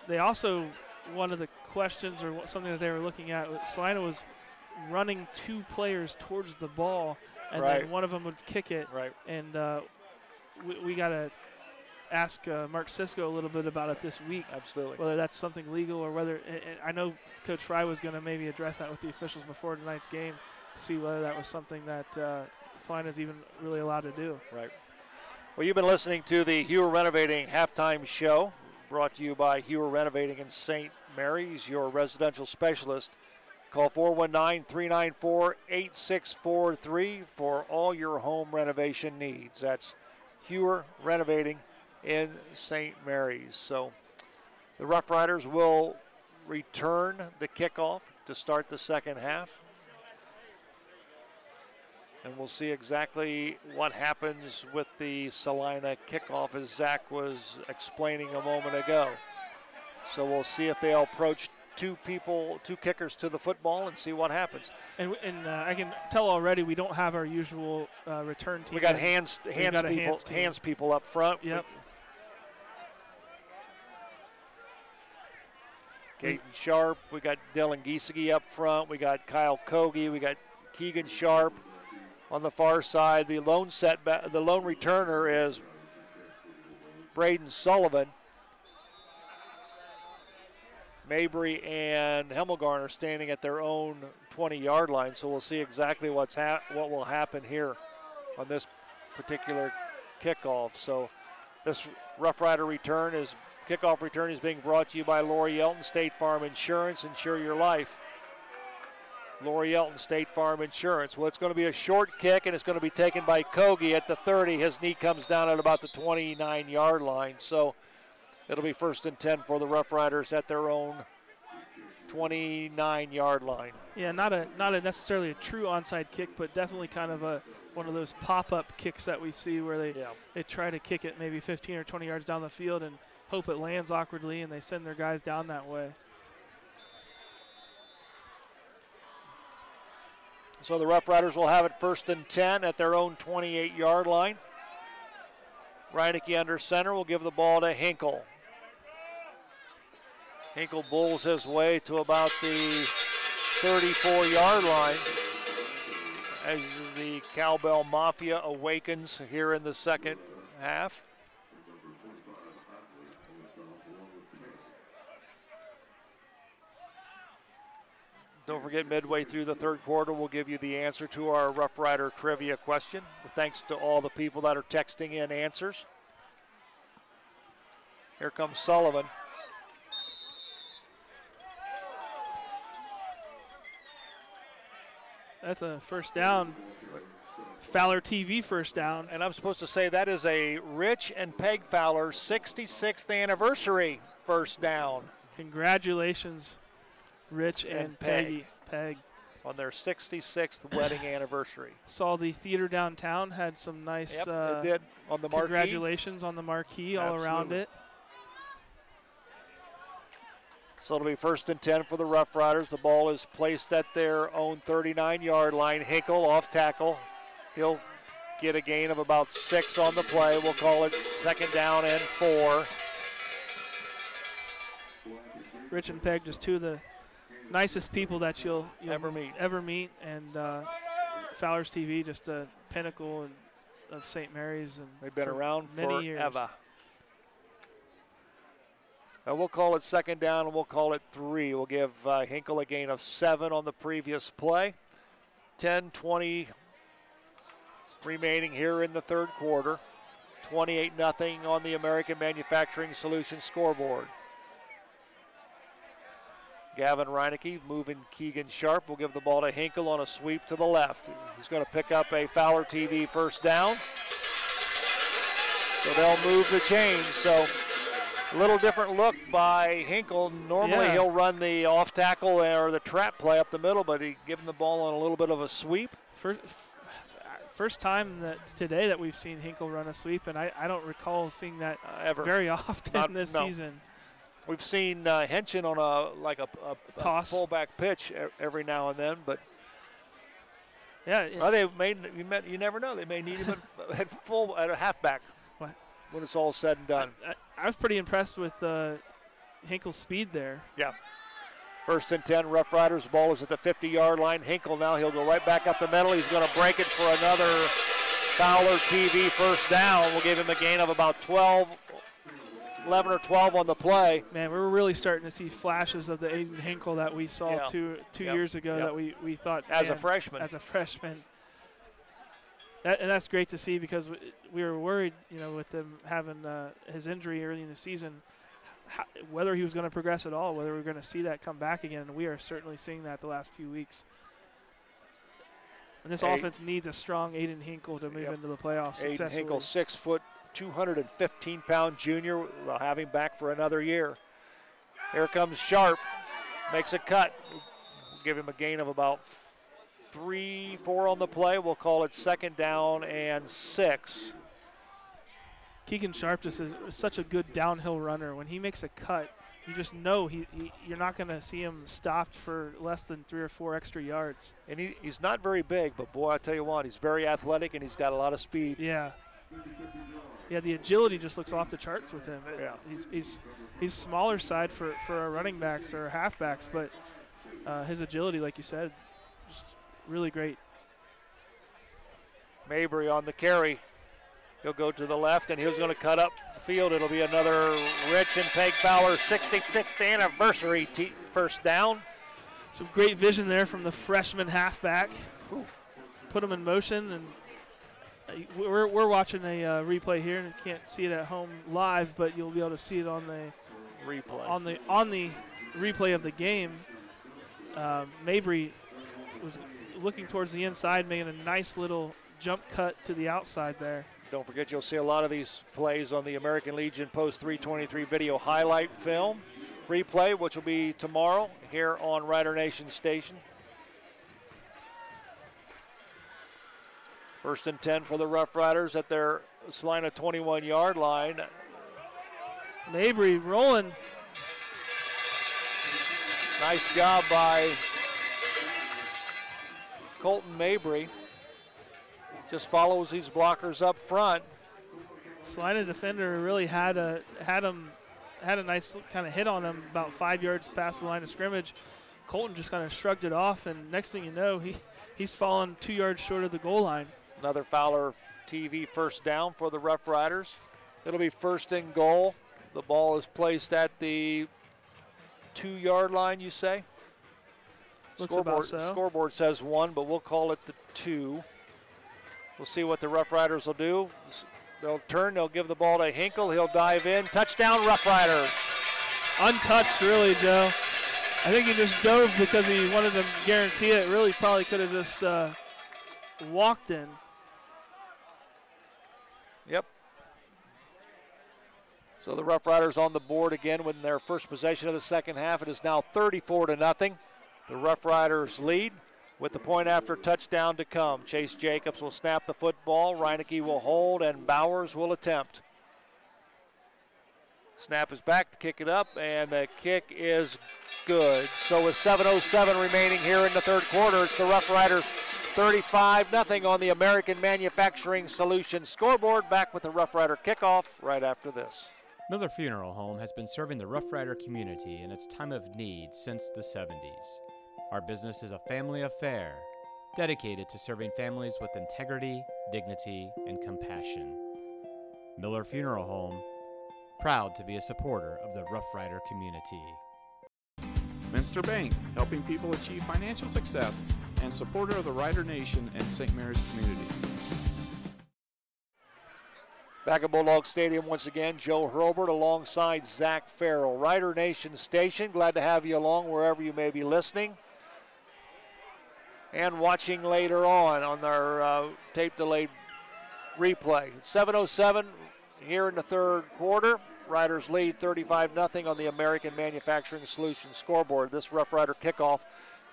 They also, one of the questions or something that they were looking at, Celina was running 2 players towards the ball, and then one of them would kick it. Right. And we got to ask Mark Sisko a little bit about it this week. Absolutely. Whether that's something legal or whether I know Coach Fry was going to maybe address that with the officials before tonight's game to see whether that was something that Celina is even really allowed to do. Right. Well, you've been listening to the Hewer Renovating halftime show, brought to you by Hewer Renovating in St. Mary's, your residential specialist. Call 419-394-8643 for all your home renovation needs. That's Hewer Renovating in St. Mary's. So the Roughriders will return the kickoff to start the second half. And we'll see exactly what happens with the Celina kickoff, as Zach was explaining a moment ago. So we'll see if they'll approach 2 kickers to the football and see what happens. And I can tell already we don't have our usual return team. We got hands people up front. Yep. Caden Sharp. We got Dylan Giesecke up front. We got Kyle Kogi. We got Keegan Sharp on the far side. The lone returner is Braden Sullivan. Mabry and Hemmelgarn are standing at their own 20-yard line, so we'll see exactly what will happen here on this particular kickoff. So this Rough Rider kickoff return is being brought to you by Lori Yelton, State Farm Insurance. Insure your life. Lori Yelton, State Farm Insurance. Well, it's going to be a short kick, and it's going to be taken by Kogi at the 30. His knee comes down at about the 29-yard line. So it'll be 1st and 10 for the Rough Riders at their own 29-yard line. Yeah, not a necessarily a true onside kick, but definitely kind of one of those pop-up kicks that we see where they try to kick it maybe 15 or 20 yards down the field and hope it lands awkwardly, and they send their guys down that way. So the Rough Riders will have it 1st and 10 at their own 28-yard line. Reineke under center will give the ball to Hinkle. Hinkle bulls his way to about the 34-yard line as the Cowbell Mafia awakens here in the second half. Don't forget, midway through the third quarter, we'll give you the answer to our Rough Rider trivia question. Thanks to all the people that are texting in answers. Here comes Sullivan. That's a first down. Fowler TV first down. And I'm supposed to say that is a Rich and Peg Fowler 66th anniversary first down. Congratulations, Rich and Peg. on their 66th wedding anniversary. Saw the theater downtown had some nice it did on the marquee. Congratulations on the marquee all around it. So it'll be 1st and 10 for the Rough Riders. The ball is placed at their own 39-yard line. Hinkle off tackle. He'll get a gain of about 6 on the play. We'll call it 2nd down and 4. Rich and Peg, just two of the nicest people that you'll ever meet. And Fowler's TV, just a pinnacle of St. Mary's. And they've been around many years. Forever. We'll call it 2nd down, and we'll call it 3. We'll give Hinkle a gain of 7 on the previous play. 10-20 remaining here in the 3rd quarter. 28-0 on the American Manufacturing Solutions scoreboard. Gavin Reinecke moving Keegan Sharp. Will give the ball to Hinkle on a sweep to the left. He's going to pick up a Fowler TV 1st down. So they'll move the chains. So a little different look by Hinkle. Normally he'll run the off tackle or the trap play up the middle, but he given the ball on a little bit of a sweep. First time today that we've seen Hinkle run a sweep, and I don't recall seeing that ever very often this season. We've seen Henshin on a toss, fullback pitch every now and then, but yeah, you never know. They may need him at a halfback when it's all said and done. I was pretty impressed with Hinkle's speed there. Yeah. 1st and 10, Rough Riders. The ball is at the 50-yard line. Hinkle now, he'll go right back up the middle. He's going to break it for another Fowler TV 1st down. We'll give him a gain of about 11 or 12 on the play. Man, we're really starting to see flashes of the Aiden Hinkle that we saw two years ago that we thought. As a freshman. And that's great to see because we were worried, with him having his injury early in the season, whether he was going to progress at all, whether we were going to see that come back again. And we are certainly seeing that the last few weeks. And this offense needs a strong Aiden Hinkle to move into the playoffs successfully. Aiden Hinkle, 6 foot, 215-pound junior. We'll have him back for another year. Here comes Sharp. Makes a cut. We'll give him a gain of about 3-4 on the play. We'll call it 2nd down and 6. Keegan Sharp just is such a good downhill runner. When he makes a cut, you just know you're not going to see him stopped for less than 3 or 4 extra yards. And he's not very big, but boy, I tell you what, he's very athletic and he's got a lot of speed. Yeah. Yeah, the agility just looks off the charts with him. Yeah. He's smaller side for our running backs or halfbacks, but his agility, like you said, just really great. Mabry on the carry. He'll go to the left, and he's going to cut up the field. It'll be another Rich and Peg Fowler 66th anniversary 1st down. Some great vision there from the freshman halfback. Put him in motion, and we're watching a replay here, and you can't see it at home live, but you'll be able to see it on the replay. On the replay of the game. Mabry was looking towards the inside, making a nice little jump cut to the outside there. Don't forget, you'll see a lot of these plays on the American Legion Post 323 video highlight film replay, which will be tomorrow here on Rider Nation Station. 1st and 10 for the Rough Riders at their Celina 21-yard line. Mabry rolling. Nice job by Colton Mabry. Just follows these blockers up front. Celina defender really had a nice kind of hit on him about 5 yards past the line of scrimmage. Colton just kind of shrugged it off, and next thing you know, he's fallen 2 yards short of the goal line. Another Fowler TV 1st down for the Rough Riders. It'll be 1st and goal. The ball is placed at the 2-yard line, you say? Scoreboard says 1, but we'll call it the 2. We'll see what the Rough Riders will do. They'll turn, they'll give the ball to Hinkle. He'll dive in. Touchdown, Rough Riders. Untouched, really, Joe. I think he just dove because he wanted to guarantee it. Really probably could have just walked in. Yep. So the Rough Riders on the board again with their first possession of the second half. It is now 34-0. The Rough Riders lead. with the point after touchdown to come. Chase Jacobs will snap the football. Reineke will hold, and Bowers will attempt. Snap is back to kick it up, and the kick is good. So with 7:07 remaining here in the third quarter, it's the Rough Riders 35-0 on the American Manufacturing Solutions scoreboard. Back with the Rough Rider kickoff right after this. Miller Funeral Home has been serving the Rough Rider community in its time of need since the 70s. Our business is a family affair, dedicated to serving families with integrity, dignity, and compassion. Miller Funeral Home, proud to be a supporter of the Rough Rider community. Minster Bank, helping people achieve financial success, and supporter of the Rider Nation and St. Mary's community. Back at Bulldog Stadium once again, Joe Hurlbert alongside Zach Farrell. Rider Nation Station, glad to have you along wherever you may be listening and watching later on our tape-delayed replay. 7:07 here in the third quarter. Riders lead 35-0 on the American Manufacturing Solutions scoreboard. This Rough Rider kickoff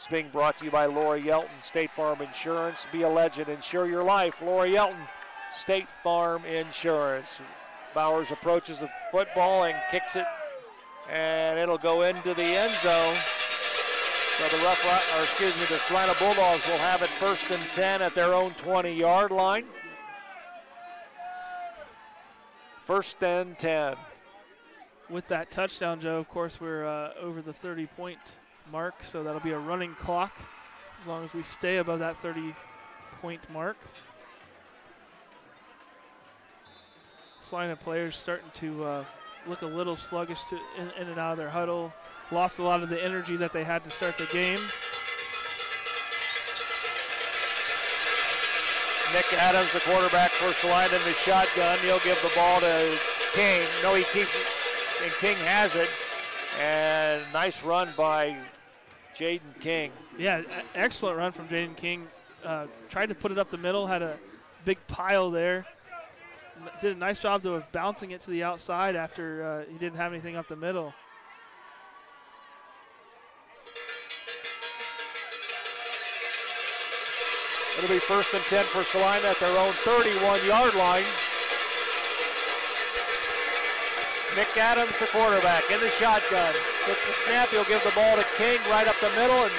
is being brought to you by Laura Yelton, State Farm Insurance. Be a legend, insure your life. Laura Yelton, State Farm Insurance. Bowers approaches the football and kicks it, and it'll go into the end zone. So the Celina Bulldogs will have it 1st and 10 at their own 20-yard line. 1st and 10. With that touchdown, Joe, of course, we're over the 30-point mark, so that'll be a running clock as long as we stay above that 30-point mark. Celina players starting to look a little sluggish in and out of their huddle. Lost a lot of the energy that they had to start the game. Nick Adams, the quarterback for Celina, in the shotgun. He'll give the ball to King. No, he keeps it. And King has it, and nice run by Jaden King. Yeah, excellent run from Jaden King. Tried to put it up the middle, had a big pile there. Did a nice job, though, of bouncing it to the outside after he didn't have anything up the middle. It'll be 1st and 10 for Celina at their own 31-yard line. Nick Adams, the quarterback, in the shotgun. Gets the snap, he'll give the ball to King right up the middle, and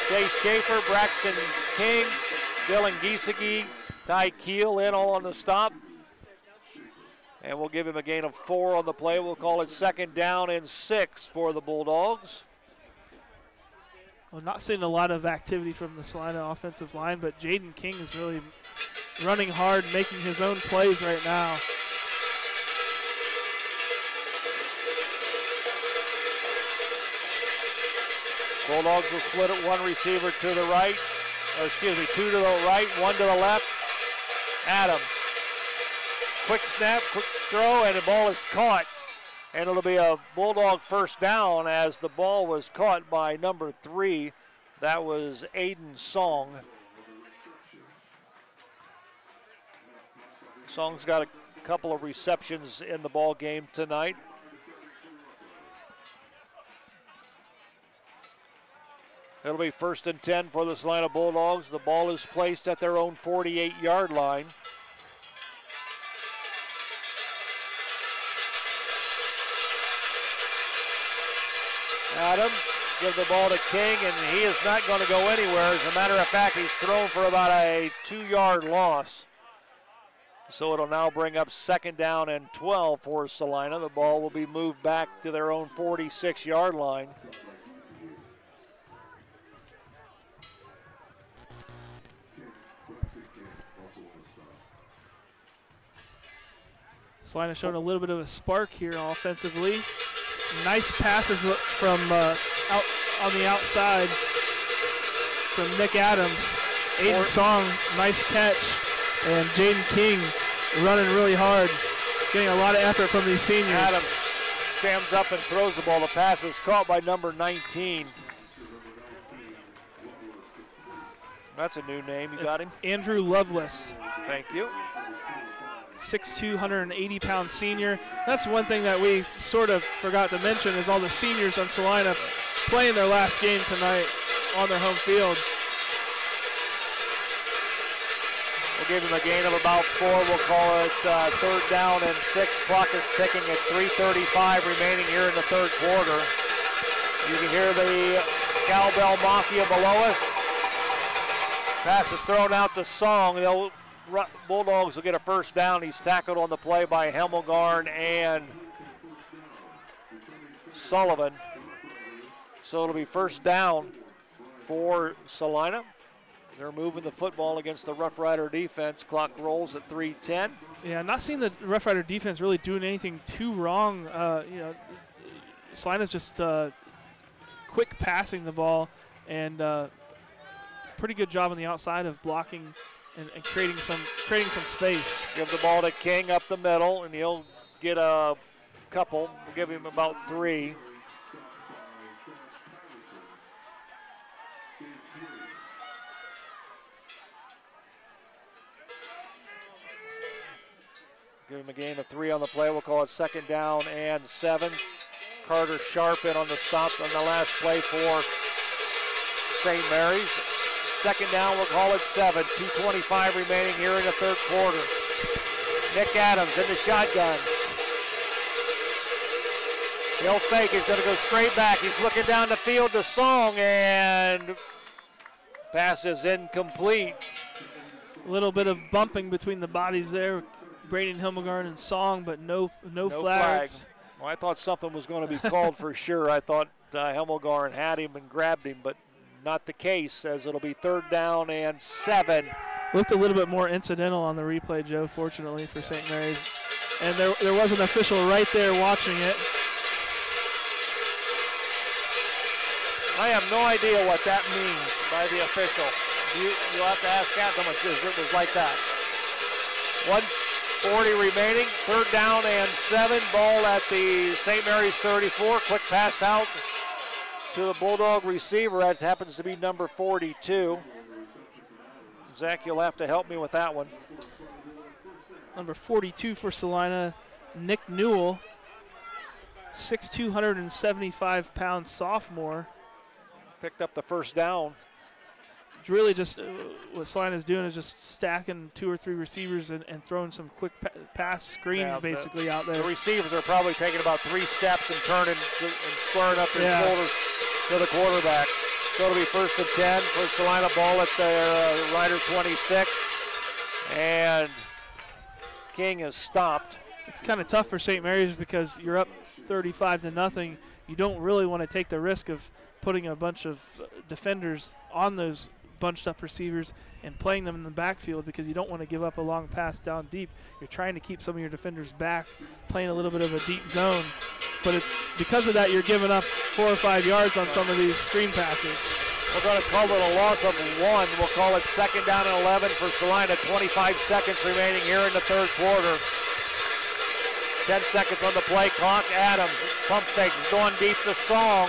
Chase Schaefer, Braxton King, Dylan Giesecke, Ty Keel in all on the stop. And we'll give him a gain of 4 on the play. We'll call it 2nd down and 6 for the Bulldogs. Well, not seeing a lot of activity from the Celina offensive line, but Jaden King is really running hard, making his own plays right now. Bulldogs will split it, one receiver to the right, two to the right, one to the left. Adams. Quick snap, quick throw, and the ball is caught. And it'll be a Bulldog 1st down as the ball was caught by number 3. That was Aiden Song. Song's got a couple of receptions in the ball game tonight. It'll be 1st and 10 for the Celina Bulldogs. The ball is placed at their own 48-yard line. Adams give the ball to King, and he is not going to go anywhere. As a matter of fact, he's thrown for about a 2-yard loss. So it'll now bring up 2nd down and 12 for Celina. The ball will be moved back to their own 46-yard line. Celina showing a little bit of a spark here offensively. Nice passes from out on the outside from Nick Adams. Aiden Song, nice catch. And Jaden King running really hard, getting a lot of effort from these seniors. Adams stands up and throws the ball. The pass is caught by number 19. That's a new name. You got him? Andrew Lovelace. Thank you. 6'2", 180-pound senior. That's one thing that we sort of forgot to mention is all the seniors on Celina playing their last game tonight on their home field. We'll give him a gain of about 4. We'll call it 3rd down and 6. Clock is ticking at 3:35 remaining here in the 3rd quarter. You can hear the Cowbell Mafia below us. Pass is thrown out to Song. The Bulldogs will get a 1st down. He's tackled on the play by Hemmelgarn and Sullivan. So it'll be 1st down for Celina. They're moving the football against the Rough Rider defense. Clock rolls at 3:10. Yeah, not seeing the Rough Rider defense really doing anything too wrong. You know, Celina's just quick passing the ball and pretty good job on the outside of blocking and creating some space. Give the ball to King up the middle, and he'll get a couple. We'll give him about 3. Give him a gain of 3 on the play. We'll call it 2nd down and 7. Carter Sharp in on the stop on the last play for St. Mary's. 2nd down, we'll call it 7. 2:25 remaining here in the 3rd quarter. Nick Adams in the shotgun. He'll fake. He's going to go straight back. He's looking down the field to Song, and pass is incomplete. A little bit of bumping between the bodies there. Braden Hemmelgarn and Song, but no flags. Flag. Well, I thought something was going to be called for sure. I thought Hemmelgarn had him and grabbed him, but not the case, as it'll be 3rd down and 7. Looked a little bit more incidental on the replay, Joe, fortunately for St. Mary's. And there was an official right there watching it. I have no idea what that means by the official. You'll have to ask Catherine if it was like that. 1:40 remaining, 3rd down and 7. Ball at the St. Mary's 34. Quick pass out to the Bulldog receiver. That happens to be number 42. Zach, you'll have to help me with that one. Number 42 for Celina, Nick Newell, 6'2", 175-pound sophomore. Picked up the 1st down. It's really just what Celina's doing is just stacking 2 or 3 receivers and throwing some quick pass screens basically out there. The receivers are probably taking about 3 steps and turning and squaring up their shoulders to the quarterback. So it'll be 1st and 10 for Celina. Ball at their Rider 26. And King is stopped. It's kind of tough for St. Mary's because you're up 35-0. You don't really want to take the risk of putting a bunch of defenders on those bunched up receivers and playing them in the backfield because you don't want to give up a long pass down deep. You're trying to keep some of your defenders back, playing a little bit of a deep zone. But because of that, you're giving up 4 or 5 yards on some of these screen passes. We're going to call it a loss of 1. We'll call it 2nd down and 11 for Celina. 25 seconds remaining here in the 3rd quarter. 10 seconds on the play clock. Adams, pump fake, going deep to Song.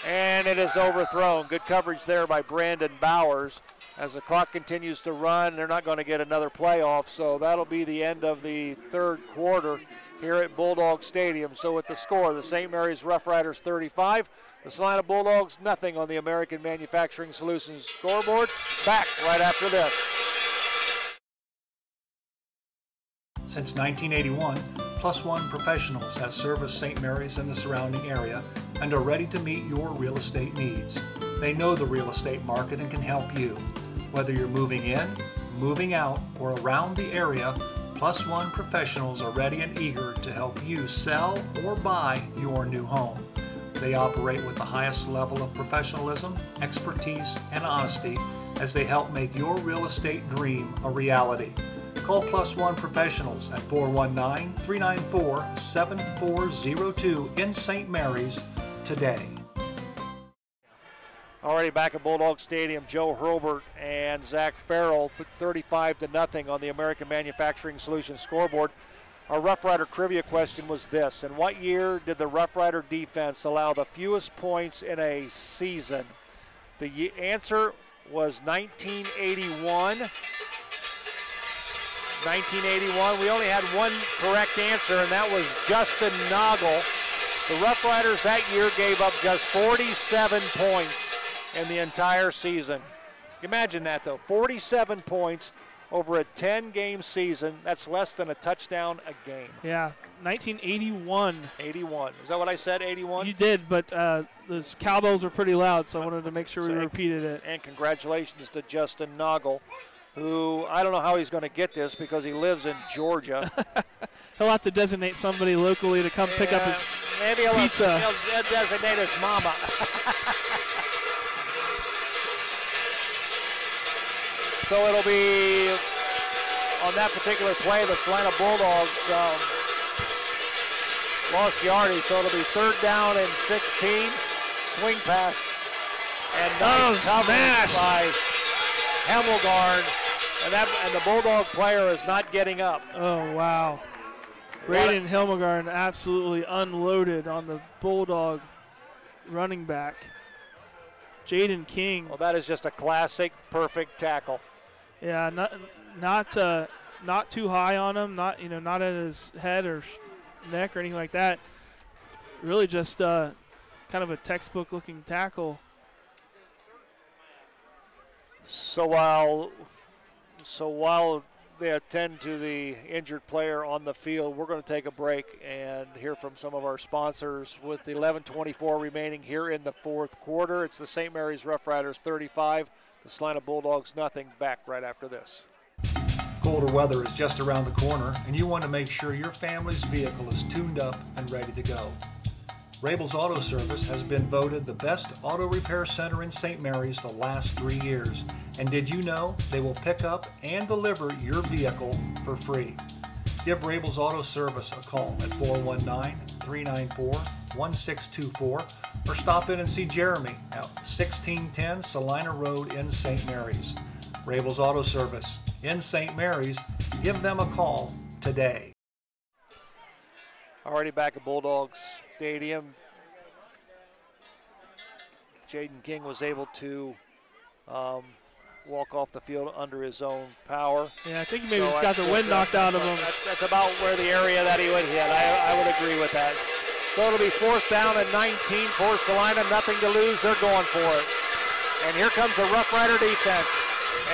And it is overthrown. Good coverage there by Brandon Bowers. As the clock continues to run, they're not going to get another play off, so that'll be the end of the 3rd quarter here at Bulldog Stadium. So with the score, the St. Mary's Rough Riders 35, the Celina Bulldogs nothing on the American Manufacturing Solutions scoreboard. Back right after this. Since 1981, Plus One Professionals has serviced St. Mary's and the surrounding area and are ready to meet your real estate needs. They know the real estate market and can help you. Whether you're moving in, moving out, or around the area, Plus One Professionals are ready and eager to help you sell or buy your new home. They operate with the highest level of professionalism, expertise, and honesty as they help make your real estate dream a reality. Call Plus One Professionals at 419-394-7402 in St. Mary's today. Already back at Bulldog Stadium, Joe Hurlbert and Zach Farrell, 35-0 on the American Manufacturing Solutions scoreboard. Our Rough Rider trivia question was this: in what year did the Rough Rider defense allow the fewest points in a season? The answer was 1981. 1981. We only had one correct answer, and that was Justin Noggle. The Rough Riders that year gave up just 47 points in the entire season. Imagine that, though. 47 points over a 10-game season. That's less than a touchdown a game. Yeah, 1981. 81. Is that what I said, 81? You did, but those cowbells were pretty loud, so I wanted to make sure we repeated it. And congratulations to Justin Noggle, who I don't know how he's going to get this because he lives in Georgia. He'll have to designate somebody locally to come pick up his maybe pizza. He'll designate his mama. So it'll be, on that particular play, the Celina Bulldogs lost yardage, so it'll be 3rd down and 16. Swing pass. And nice coverage by Hemmelgarn. And the Bulldog player is not getting up. Oh, wow. Braden Hemmelgarn absolutely unloaded on the Bulldog running back. Jaden King. Well, that is just a classic perfect tackle. Yeah, not too high on him, not at his head or neck or anything like that. Really just kind of a textbook-looking tackle. So while they attend to the injured player on the field, we're going to take a break and hear from some of our sponsors. With 11:24 remaining here in the 4th quarter, it's the St. Mary's Roughriders 35. The Celina Bulldogs nothing. Back right after this. Colder weather is just around the corner, and you want to make sure your family's vehicle is tuned up and ready to go. Rabel's Auto Service has been voted the best auto repair center in St. Mary's the last 3 years. And did you know they will pick up and deliver your vehicle for free? Give Rabel's Auto Service a call at 419-394-1624 or stop in and see Jeremy at 1610 Celina Road in St. Mary's. Rabel's Auto Service in St. Mary's. Give them a call today. Already back at Bulldogs Stadium. Jaden King was able to walk off the field under his own power. Yeah, I think he maybe just got the wind knocked out of him. That's about where the area that he would hit. I would agree with that. So it'll be 4th down and 19 for Celina. Nothing to lose. They're going for it. And here comes the Rough Rider defense.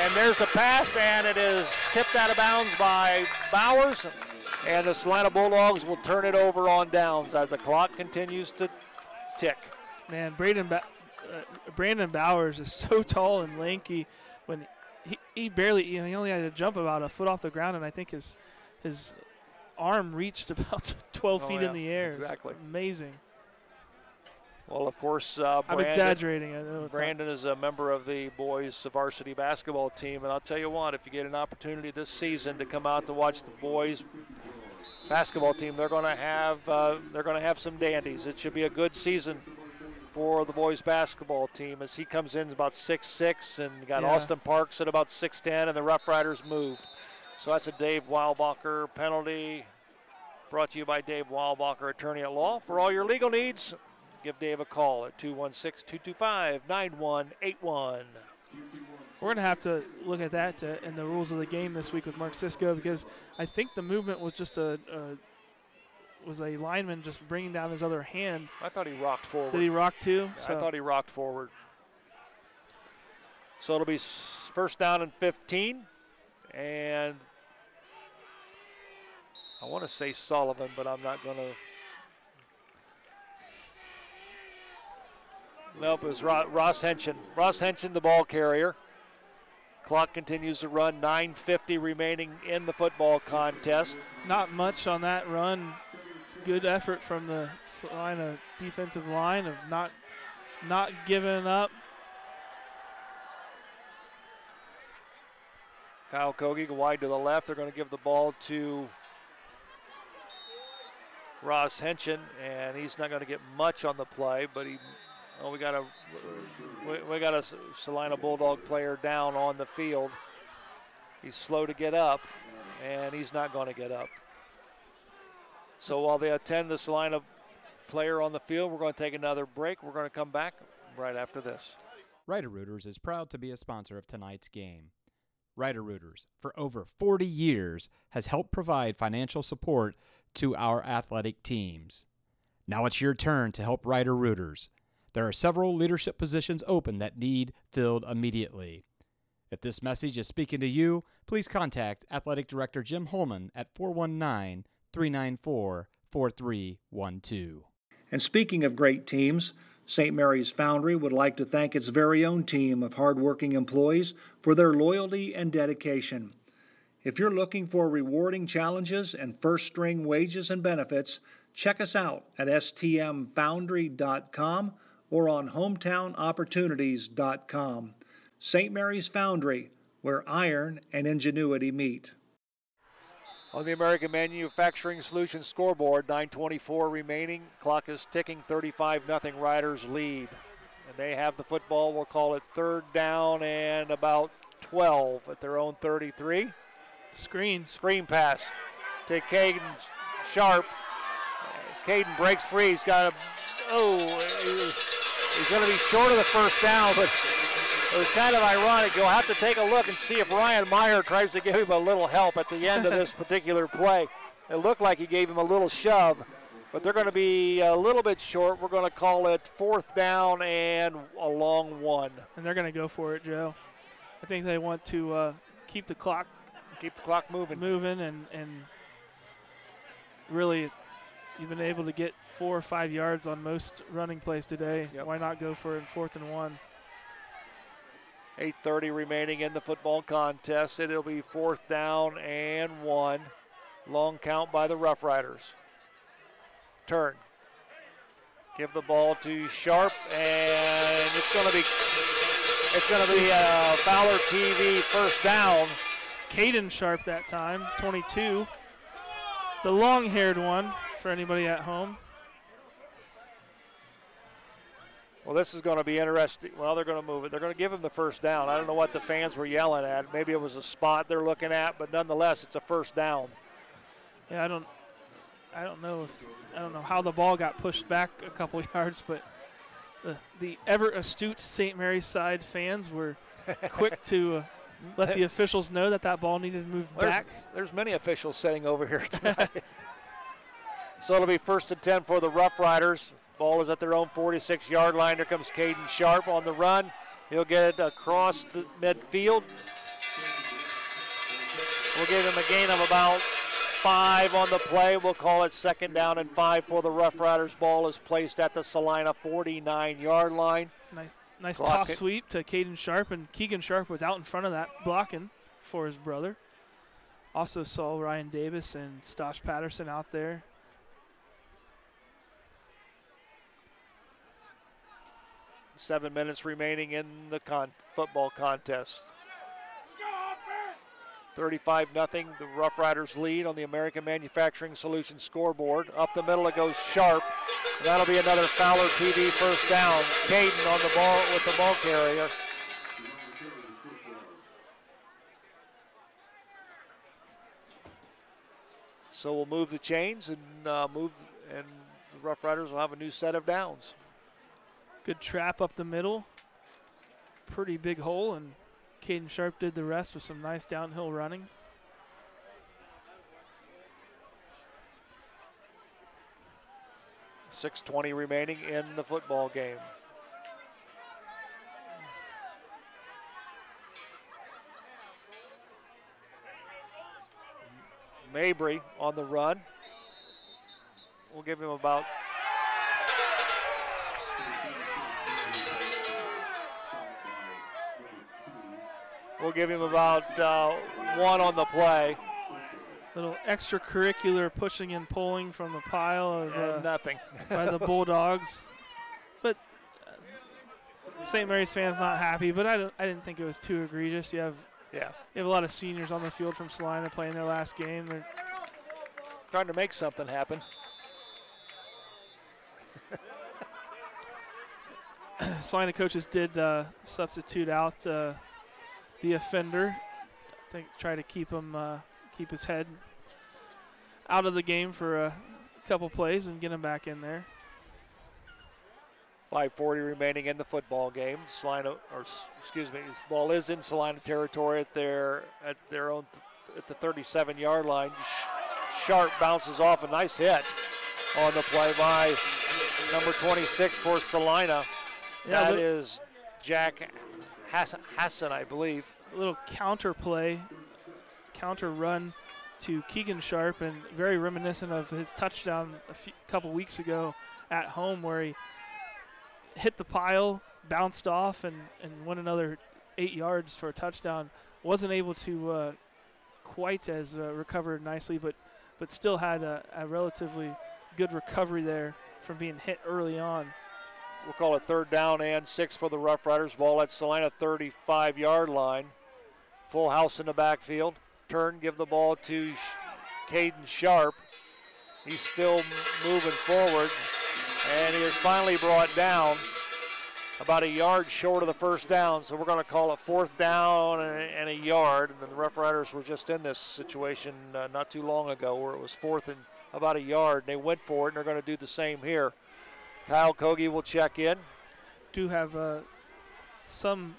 And there's the pass, and it is tipped out of bounds by Bowers. And the Celina Bulldogs will turn it over on downs as the clock continues to tick. Man, Brandon Bowers is so tall and lanky. When he barely, he only had to jump about a foot off the ground, and I think his arm reached about 12 feet in the air. Exactly. Amazing. Well, of course, I'm exaggerating. I know Brandon is a member of the boys' varsity basketball team, and I'll tell you what, if you get an opportunity this season to come out to watch the boys' basketball team, they're going to have some dandies. It should be a good season for the boys' basketball team as he comes in about 6'6", and you got Austin Parks at about 6'10", and the Rough Riders moved. So that's a Dave Weilbacher penalty, brought to you by Dave Weilbacher, attorney at law. For all your legal needs, give Dave a call at 216-225-9181. We're going to have to look at that in the rules of the game this week with Mark Sisko, because I think the movement was just a lineman just bringing down his other hand. I thought he rocked forward. Did he rock too? Yeah, I thought he rocked forward. So it'll be 1st down and 15. And I want to say Sullivan, but I'm not going to. Nope, it was Ross Henson. Ross Henson, the ball carrier. Clock continues to run, 9:50 remaining in the football contest. Not much on that run. Good effort from the Celina defensive line of not giving up. Kyle Kogi wide to the left. They're going to give the ball to Ross Henson, and he's not going to get much on the play, but we got a Celina Bulldog player down on the field. He's slow to get up, and he's not going to get up. So while they attend the Celina player on the field, we're going to take another break. We're going to come back right after this. Rooters is proud to be a sponsor of tonight's game. Rooters, for over 40 years, has helped provide financial support to our athletic teams. Now it's your turn to help Rooters. There are several leadership positions open that need filled immediately. If this message is speaking to you, please contact Athletic Director Jim Holman at 419-394-4312. And speaking of great teams, St. Mary's Foundry would like to thank its very own team of hardworking employees for their loyalty and dedication. If you're looking for rewarding challenges and first-string wages and benefits, check us out at stmfoundry.com or on hometownopportunities.com. St. Mary's Foundry, where iron and ingenuity meet. On the American Manufacturing Solutions scoreboard, 9:24 remaining. Clock is ticking, 35-0 Riders lead. And they have the football. We'll call it third down and about 12 at their own 33. Screen pass to Caden Sharp. Caden breaks free. He's got he's going to be short of the first down, but it was kind of ironic. You'll have to take a look and see if Ryan Meyer tries to give him a little help at the end of this particular play. It looked like he gave him a little shove, but they're going to be a little bit short. We're going to call it fourth down and a long one. And they're going to go for it, Joe. I think they want to keep the clock moving and really you've been able to get 4 or 5 yards on most running plays today. Yep. Why not go for it in 4th and 1? 8:30 remaining in the football contest. It'll be fourth down and 1. Long count by the Roughriders. Turn. Give the ball to Sharp, and it's going to be Fowler TV first down. Caden Sharp that time, 22. The long-haired one for anybody at home. Well, this is going to be interesting. Well, they're going to move it. They're going to give him the first down. I don't know what the fans were yelling at. Maybe it was a spot they're looking at, but nonetheless, it's a first down. Yeah, I don't know how the ball got pushed back a couple yards, but the ever astute St. Mary's side fans were quick to let the officials know that ball needed to move back. There's many officials sitting over here tonight. So it'll be 1st and 10 for the Roughriders. Ball is at their own 46-yard line. Here comes Caden Sharp on the run. He'll get it across the midfield. We'll give him a gain of about 5 on the play. We'll call it 2nd down and 5 for the Roughriders. Ball is placed at the Celina 49-yard line. Nice toss sweep to Caden Sharp, and Keegan Sharp was out in front of that blocking for his brother. Also saw Ryan Davis and Stosh Patterson out there. Seven minutes remaining in the football contest. 35-0, the Roughriders lead on the American Manufacturing Solutions scoreboard. Up the middle it goes Sharp. And that'll be another Fowler TV first down. Caden on the ball with the ball carrier. So we'll move the chains and the Roughriders will have a new set of downs. Good trap up the middle. Pretty big hole, and Caden Sharp did the rest with some nice downhill running. .6:20 remaining in the football game. Mabry on the run. We'll give him about one on the play. Little extracurricular pushing and pulling from the pile of nothing by the Bulldogs. But St. Mary's fans not happy, but I didn't think it was too egregious. You have a lot of seniors on the field from Celina playing their last game. They're trying to make something happen. Celina coaches did substitute out the offender. I think try to keep him keep his head out of the game for a couple plays and get him back in there. 5:40 remaining in the football game. Celina, this ball is in Celina territory at their own at the 37-yard line. Sharp bounces off a nice hit on the play by number 26 for Celina. Yeah, that is Jack Hassan, I believe. A little counter play, counter run to Keegan Sharp, and very reminiscent of his touchdown a couple weeks ago at home, where he hit the pile, bounced off, and went another 8 yards for a touchdown. Wasn't able to quite as recover nicely, but still had a relatively good recovery there from being hit early on. We'll call it 3rd down and 6 for the Rough Riders. Ball at Celina 35-yard line. Full house in the backfield. Turn, give the ball to Caden Sharp. He's still moving forward, and he is finally brought down about a yard short of the first down. So we're going to call it 4th down and a yard. And the Rough Riders were just in this situation not too long ago where it was 4th and about a yard. They went for it, and they're going to do the same here. Kyle Kogi will check in. Do have some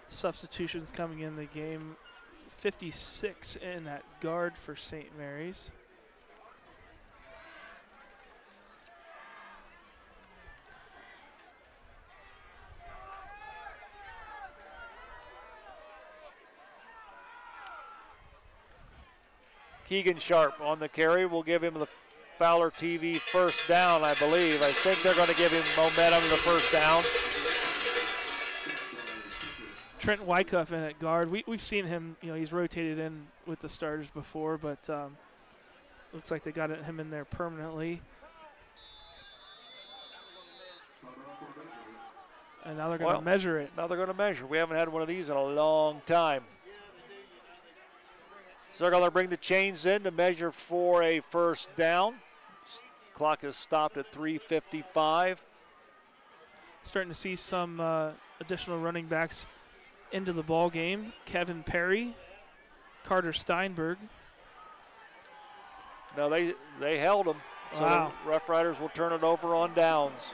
substitutions coming in the game. 56 in at guard for St. Mary's. Keegan Sharp on the carry. We'll give him the Fowler TV first down, I believe. I think they're going to give him momentum in the first down. Trent Wyckoff in at guard. We've seen him, he's rotated in with the starters before, but looks like they got him in there permanently. And now they're going to measure it. Now they're going to measure. We haven't had one of these in a long time. So they're going to bring the chains in to measure for a first down. Clock is stopped at 3:55. Starting to see some additional running backs into the ball game. Kevin Perry, Carter Steinberg. No, they held him. So wow. The Rough Riders will turn it over on downs.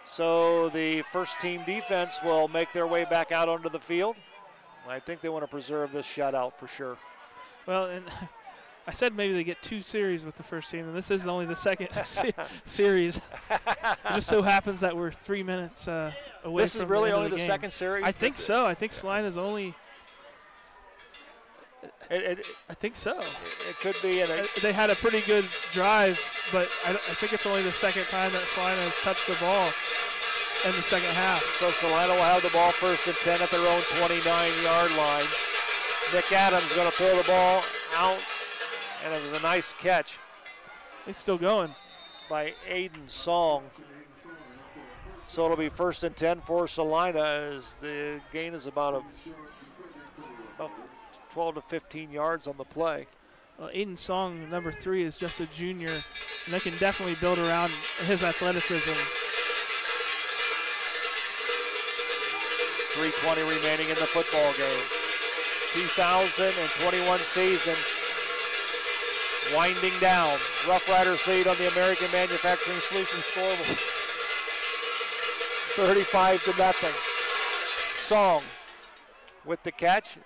So the first team defense will make their way back out onto the field. I think they want to preserve this shutout for sure. Well, and I said maybe they get 2 series with the first team, and this is only the second series. It just so happens that we're 3 minutes away from the end of the game. This is really only the second series? I think so. I think Celina's only I think so. It could be. They had a pretty good drive, but I think it's only the second time that Celina has touched the ball in the second half. So Celina will have the ball 1st and 10 at their own 29-yard line. Nick Adams going to throw the ball out, and it was a nice catch. It's still going. By Aiden Song. So it'll be 1st and 10 for Celina as the gain is about 12 to 15 yards on the play. Well, Aiden Song, number 3, is just a junior, and they can definitely build around his athleticism. 3:20 remaining in the football game. 2021 season winding down. Rough Riders lead on the American Manufacturing Solutions scoreboard. 35-0. Song with the catch,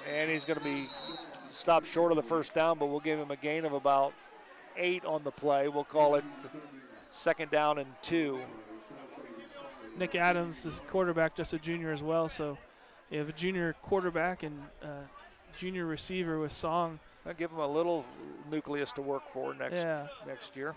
and he's going to be stopped short of the first down, but we'll give him a gain of about 8 on the play. We'll call it 2nd down and 2. Nick Adams is quarterback, just a junior as well, so you have a junior quarterback and junior receiver with Song. I'll give him a little nucleus to work for next year.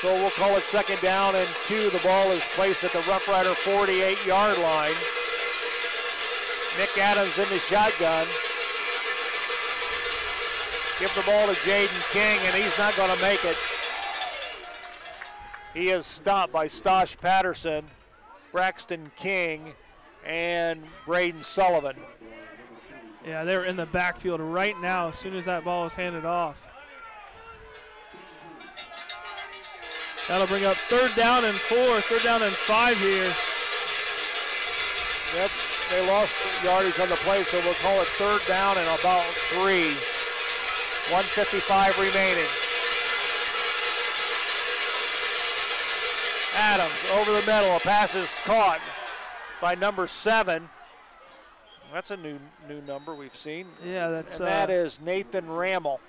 So we'll call it 2nd down and 2. The ball is placed at the Rough Rider 48-yard line. Nick Adams in the shotgun. Give the ball to Jaden King, and he's not going to make it. He is stopped by Stosh Patterson, Braxton King, and Braden Sullivan. Yeah, they're in the backfield right now as soon as that ball is handed off. That'll bring up 3rd down and 4, 3rd down and 5 here. Yep, they lost yardage on the play, so we'll call it 3rd down and about 3. 1:55 remaining. Adams over the middle. A pass is caught by number 7. That's a new number we've seen. Yeah, that's. And that is Nathan Rammel.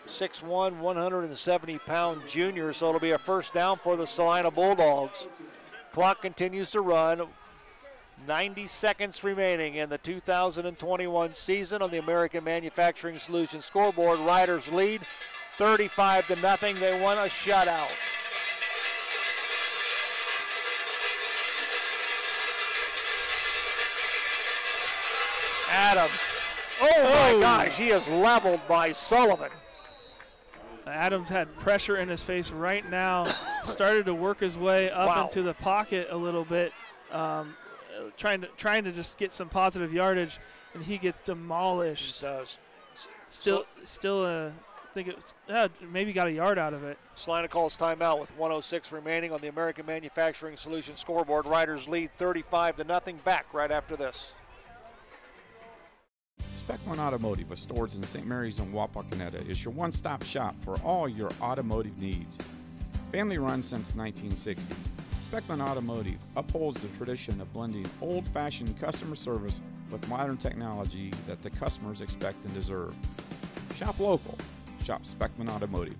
6'1", 170-pound junior, so it'll be a first down for the Celina Bulldogs. Clock continues to run. 90 seconds remaining in the 2021 season on the American Manufacturing Solutions scoreboard. Riders lead 35-0. They won a shutout. Adams. Oh my gosh, he is leveled by Sullivan. Adams had pressure in his face right now. Started to work his way up into the pocket a little bit, trying to just get some positive yardage, and he gets demolished. He does. Still, I think it was, maybe got a yard out of it. Celina calls timeout with 1:06 remaining on the American Manufacturing Solutions scoreboard. Riders lead 35-0. Back right after this. Speckman Automotive with stores in St. Mary's and Wapakoneta is your one-stop shop for all your automotive needs. Family run since 1960, Speckman Automotive upholds the tradition of blending old-fashioned customer service with modern technology that the customers expect and deserve. Shop local. Shop Speckman Automotive.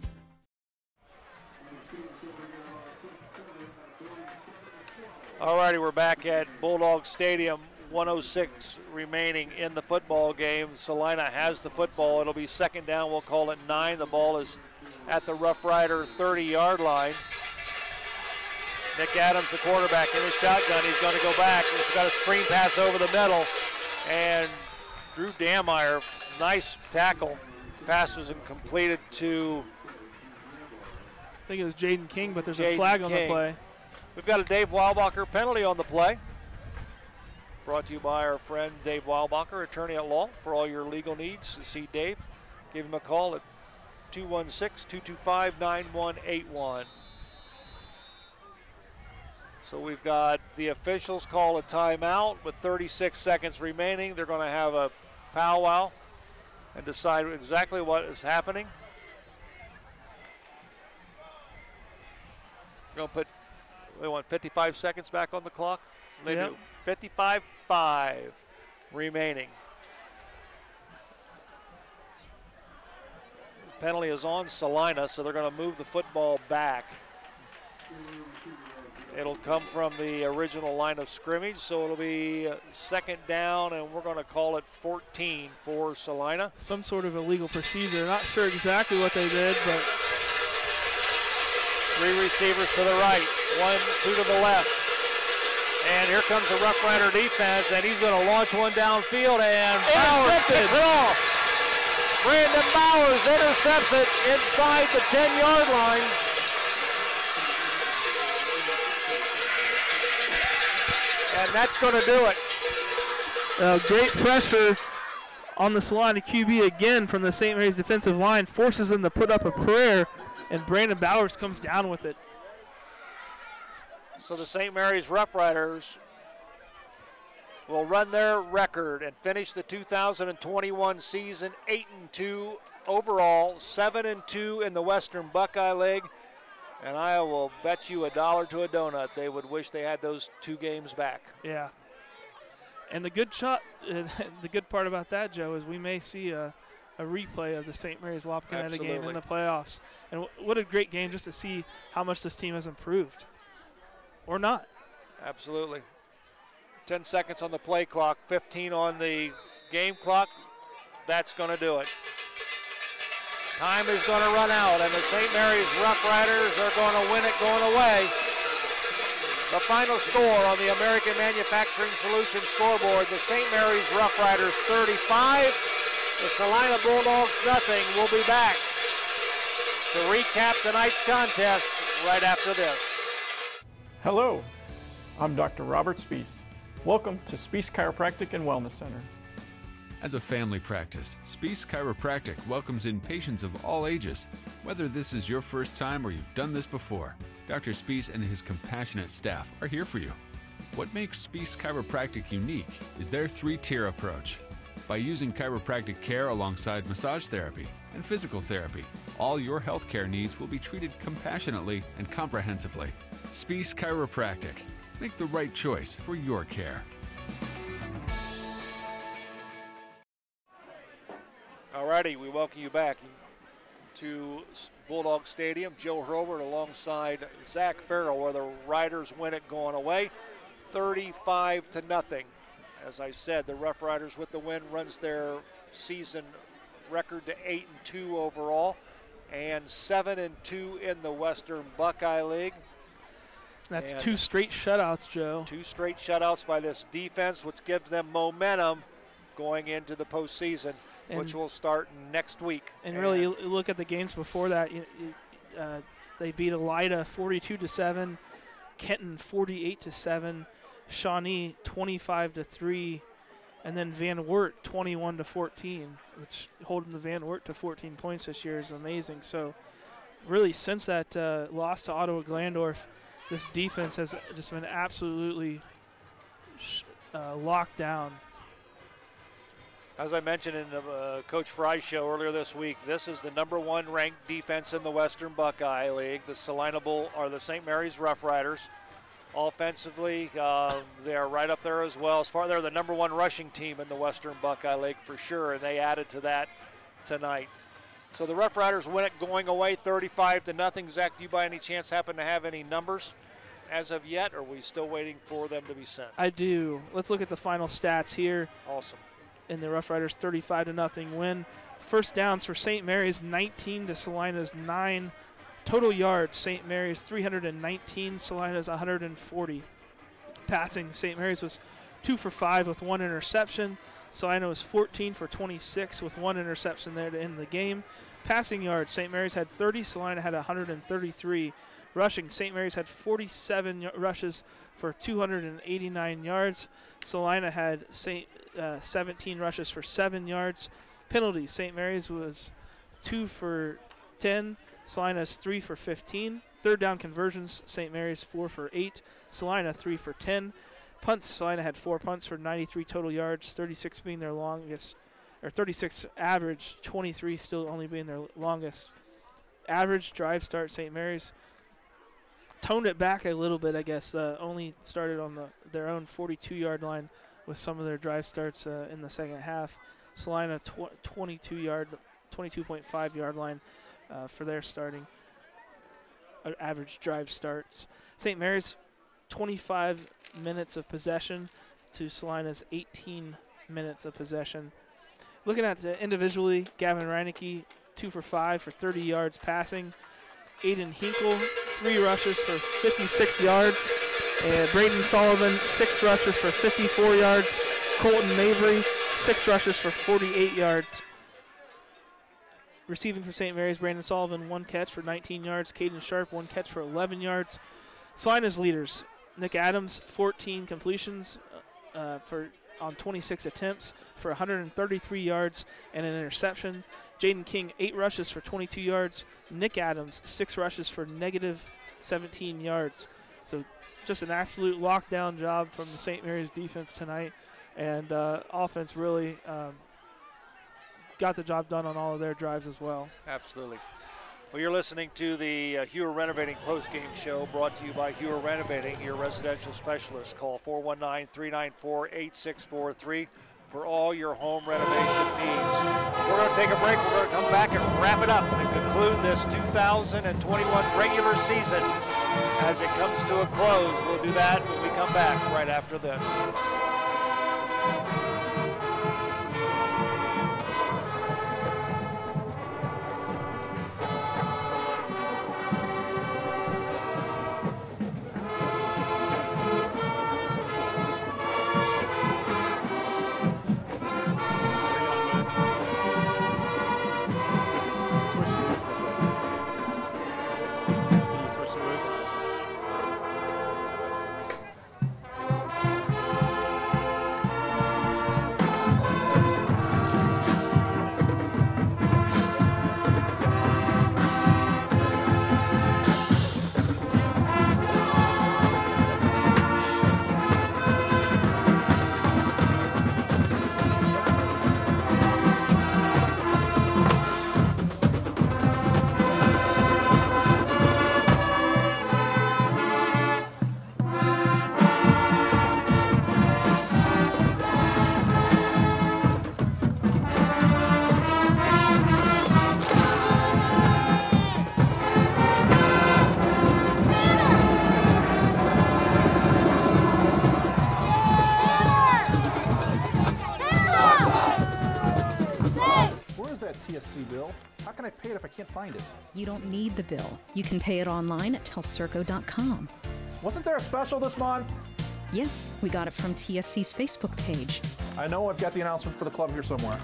All righty, we're back at Bulldog Stadium. 1:06 remaining in the football game. Celina has the football. It'll be second down. We'll call it 9. The ball is at the Rough Rider 30-yard line. Nick Adams, the quarterback, in his shotgun. He's going to go back. He's got a screen pass over the middle. And Drew Dameyer, nice tackle. Pass was completed to... I think it was Jaden King, but there's a flag on the play. We've got a Dave Weilbacher penalty on the play. Brought to you by our friend Dave Weilbacher, attorney at law. For all your legal needs, to see Dave, give him a call at 216-225-9181. So we've got the officials call a timeout with 36 seconds remaining. They're going to have a powwow and decide exactly what is happening. We're going to put, they want 55 seconds back on the clock. They do. 55-5 remaining. The penalty is on Celina, so they're going to move the football back. It'll come from the original line of scrimmage, so it'll be second down, and we're going to call it 14 for Celina. Some sort of illegal procedure. Not sure exactly what they did, but... 3 receivers to the right, 1, 2 to the left. And here comes the Rough Rider defense, and he's going to launch one downfield, and Bowers picks it off. Brandon Bowers intercepts it inside the 10-yard line. And that's going to do it. Great pressure on the Celina QB again from the St. Mary's defensive line, forces them to put up a prayer, and Brandon Bowers comes down with it. So the St. Mary's Rough Riders will run their record and finish the 2021 season 8-2 overall, 7-2 in the Western Buckeye League. And I will bet you $1 to a donut they would wish they had those 2 games back. Yeah. And the good the good part about that, Joe, is we may see a replay of the St. Mary's Wapakoneta game in the playoffs. And what a great game just to see how much this team has improved. Or not. Absolutely. 10 seconds on the play clock, 15 on the game clock. That's going to do it. Time is going to run out, and the St. Mary's Rough Riders are going to win it going away. The final score on the American Manufacturing Solutions scoreboard, the St. Mary's Rough Riders 35, the Celina Bulldogs nothing. We'll be back to recap tonight's contest right after this. Hello, I'm Dr. Robert Spees. Welcome to Spees Chiropractic and Wellness Center. As a family practice, Spees Chiropractic welcomes in patients of all ages. Whether this is your first time or you've done this before, Dr. Spees and his compassionate staff are here for you. What makes Spees Chiropractic unique is their 3-tier approach. By using chiropractic care alongside massage therapy and physical therapy, all your healthcare needs will be treated compassionately and comprehensively. Spees Chiropractic. Make the right choice for your care. Alrighty, we welcome you back. to Bulldog Stadium. Joe Hurlbert alongside Zach Farrell, where the Riders win it going away, 35-0. As I said, the Rough Riders with the win runs their season record to 8-2 overall and 7-2 in the Western Buckeye League. That's and 2 straight shutouts, Joe. 2 straight shutouts by this defense, which gives them momentum going into the postseason, which will start next week. And really, you look at the games before that. They beat Elida 42-7, Kenton 48-7, Shawnee 25-3, and then Van Wert 21-14, which holding the Van Wert to 14 points this year is amazing. So, really, since that loss to Ottawa Glandorf, this defense has just been absolutely locked down. As I mentioned in the Coach Fry show earlier this week, this is the #1 ranked defense in the Western Buckeye League. The Celina Bull are the St. Mary's Rough Riders. Offensively, they're right up there as well. They're the #1 rushing team in the Western Buckeye League for sure, and they added to that tonight. So the Rough Riders win it going away 35-0. Zach, do you by any chance happen to have any numbers as of yet, or are we still waiting for them to be sent? I do. Let's look at the final stats here. Awesome. In the Rough Riders 35-0 win. First downs for St. Mary's 19 to Celina's 9. Total yards, St. Mary's 319, Celina's 140. Passing, St. Mary's was 2 for 5 with 1 interception. Celina was 14 for 26 with 1 interception there to end the game. Passing yards, St. Mary's had 30, Celina had 133. Rushing, St. Mary's had 47 rushes for 289 yards. Celina had 17 rushes for 7 yards. Penalties, St. Mary's was 2 for 10. Celina's 3 for 15. Third down conversions, St. Mary's 4 for 8. Celina 3 for 10. Punts, Celina had 4 punts for 93 total yards, 36 being their longest, or 36 average, 23 still only being their longest. Average drive start, St. Mary's toned it back a little bit, I guess. Only started on their own 42-yard line with some of their drive starts in the second half. Celina 22.5-yard line for their starting average drive starts. St. Mary's 25 minutes of possession to Celina's 18 minutes of possession. Looking at individually, Gavin Reinecke 2 for 5 for 30 yards passing. Aiden Hinkle 3 rushes for 56 yards. And Braden Sullivan 6 rushes for 54 yards. Colton Mabry 6 rushes for 48 yards. Receiving for St. Mary's, Brandon Sullivan 1 catch for 19 yards. Caden Sharp 1 catch for 11 yards. Celina's leaders, Nick Adams 14 completions on 26 attempts for 133 yards and an interception. Jaden King 8 rushes for 22 yards. Nick Adams 6 rushes for -17 yards. So just an absolute lockdown job from the St. Mary's defense tonight, and offense really got the job done on all of their drives as well. Absolutely. Well, you're listening to the Hewer Renovating postgame show brought to you by Hewer Renovating, your residential specialist. Call 419-394-8643 for all your home renovation needs. We're going to take a break. We're going to come back and wrap it up and conclude this 2021 regular season as it comes to a close. We'll do that when we come back right after this. can't find it. You don't need the bill. You can pay it online at telcirco.com. Wasn't there a special this month? Yes, we got it from TSC's Facebook page. I know I've got the announcement for the club here somewhere.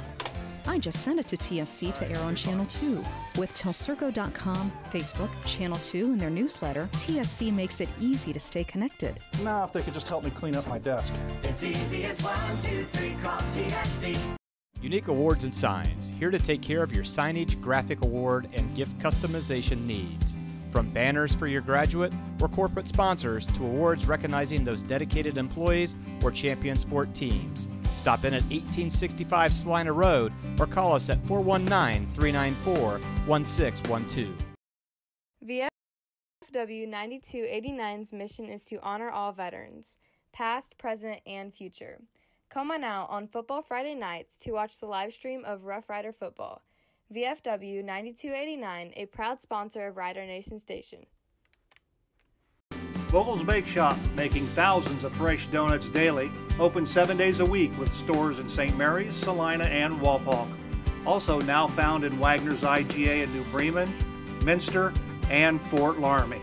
I just sent it to TSC to air on Channel 2. With telcirco.com, Facebook, Channel 2, and their newsletter, TSC makes it easy to stay connected. Now, if they could just help me clean up my desk. It's easy as 1, 2, 3, call TSC. Unique Awards and Signs, here to take care of your signage, graphic award, and gift customization needs. From banners for your graduate or corporate sponsors to awards recognizing those dedicated employees or champion sport teams. Stop in at 1865 Celina Road or call us at 419-394-1612. VFW 9289's mission is to honor all veterans, past, present, and future. Come on out on Football Friday nights to watch the live stream of Rough Rider Football. VFW 9289, a proud sponsor of Rider Nation Station. Vogel's Bake Shop, making thousands of fresh donuts daily, open 7 days a week with stores in St. Mary's, Celina, and Walpock. Also now found in Wagner's IGA in New Bremen, Minster, and Fort Laramie.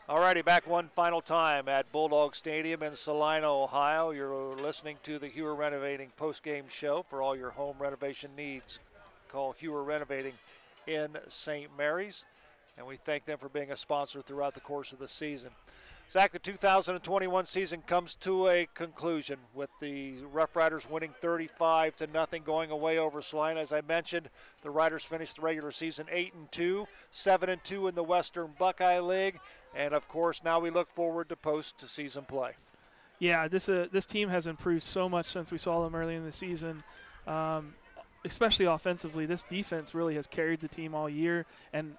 Alrighty, back one final time at Bulldog Stadium in Celina, Ohio. You're listening to the Hewer Renovating postgame show for all your home renovation needs. Call Hewer Renovating in St. Mary's, and we thank them for being a sponsor throughout the course of the season. Zach, the 2021 season comes to a conclusion with the Rough Riders winning 35-0 going away over Celina. As I mentioned, the Riders finished the regular season 8-2, 7-2 in the Western Buckeye League, and of course now we look forward to post-season play. Yeah, this team has improved so much since we saw them early in the season. Especially offensively, this defense really has carried the team all year, and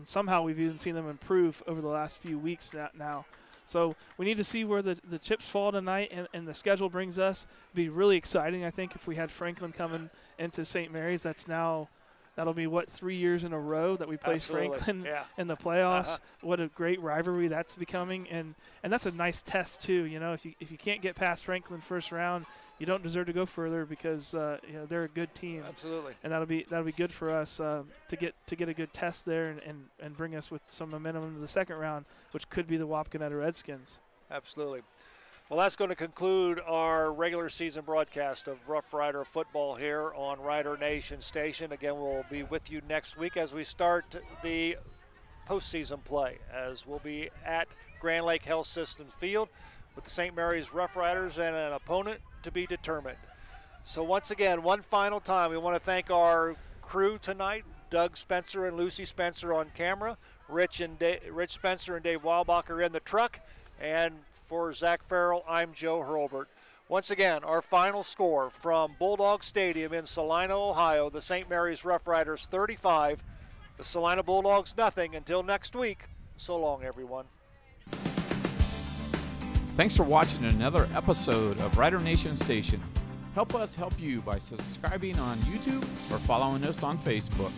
somehow we've even seen them improve over the last few weeks now. So we need to see where the chips fall tonight and the schedule brings us. It'd be really exciting, I think, if we had Franklin coming into St. Mary's. That'll be, 3 years in a row that we play Absolutely. Franklin Yeah. in the playoffs. What a great rivalry that's becoming, and that's a nice test too. You know, if you can't get past Franklin first round, you don't deserve to go further because they're a good team. Absolutely. And that'll be good for us to get a good test there and bring us with some momentum into the second round, which could be the Wapakoneta Redskins. Absolutely. Well, that's going to conclude our regular season broadcast of Rough Rider football here on Rider Nation Station. Again, we'll be with you next week as we start the postseason play, as we'll be at Grand Lake Health System Field with the St. Mary's Rough Riders and an opponent to be determined. So once again, one final time, we want to thank our crew tonight, Doug Spencer and Lucy Spencer on camera, Rich Spencer and Dave Weilbacher in the truck, and for Zach Farrell, I'm Joe Hurlbert. Once again, our final score from Bulldog Stadium in Celina, Ohio, the St. Mary's Rough Riders 35, the Celina Bulldogs nothing. Until next week, so long, everyone. Thanks for watching another episode of Rider Nation Station. Help us help you by subscribing on YouTube or following us on Facebook.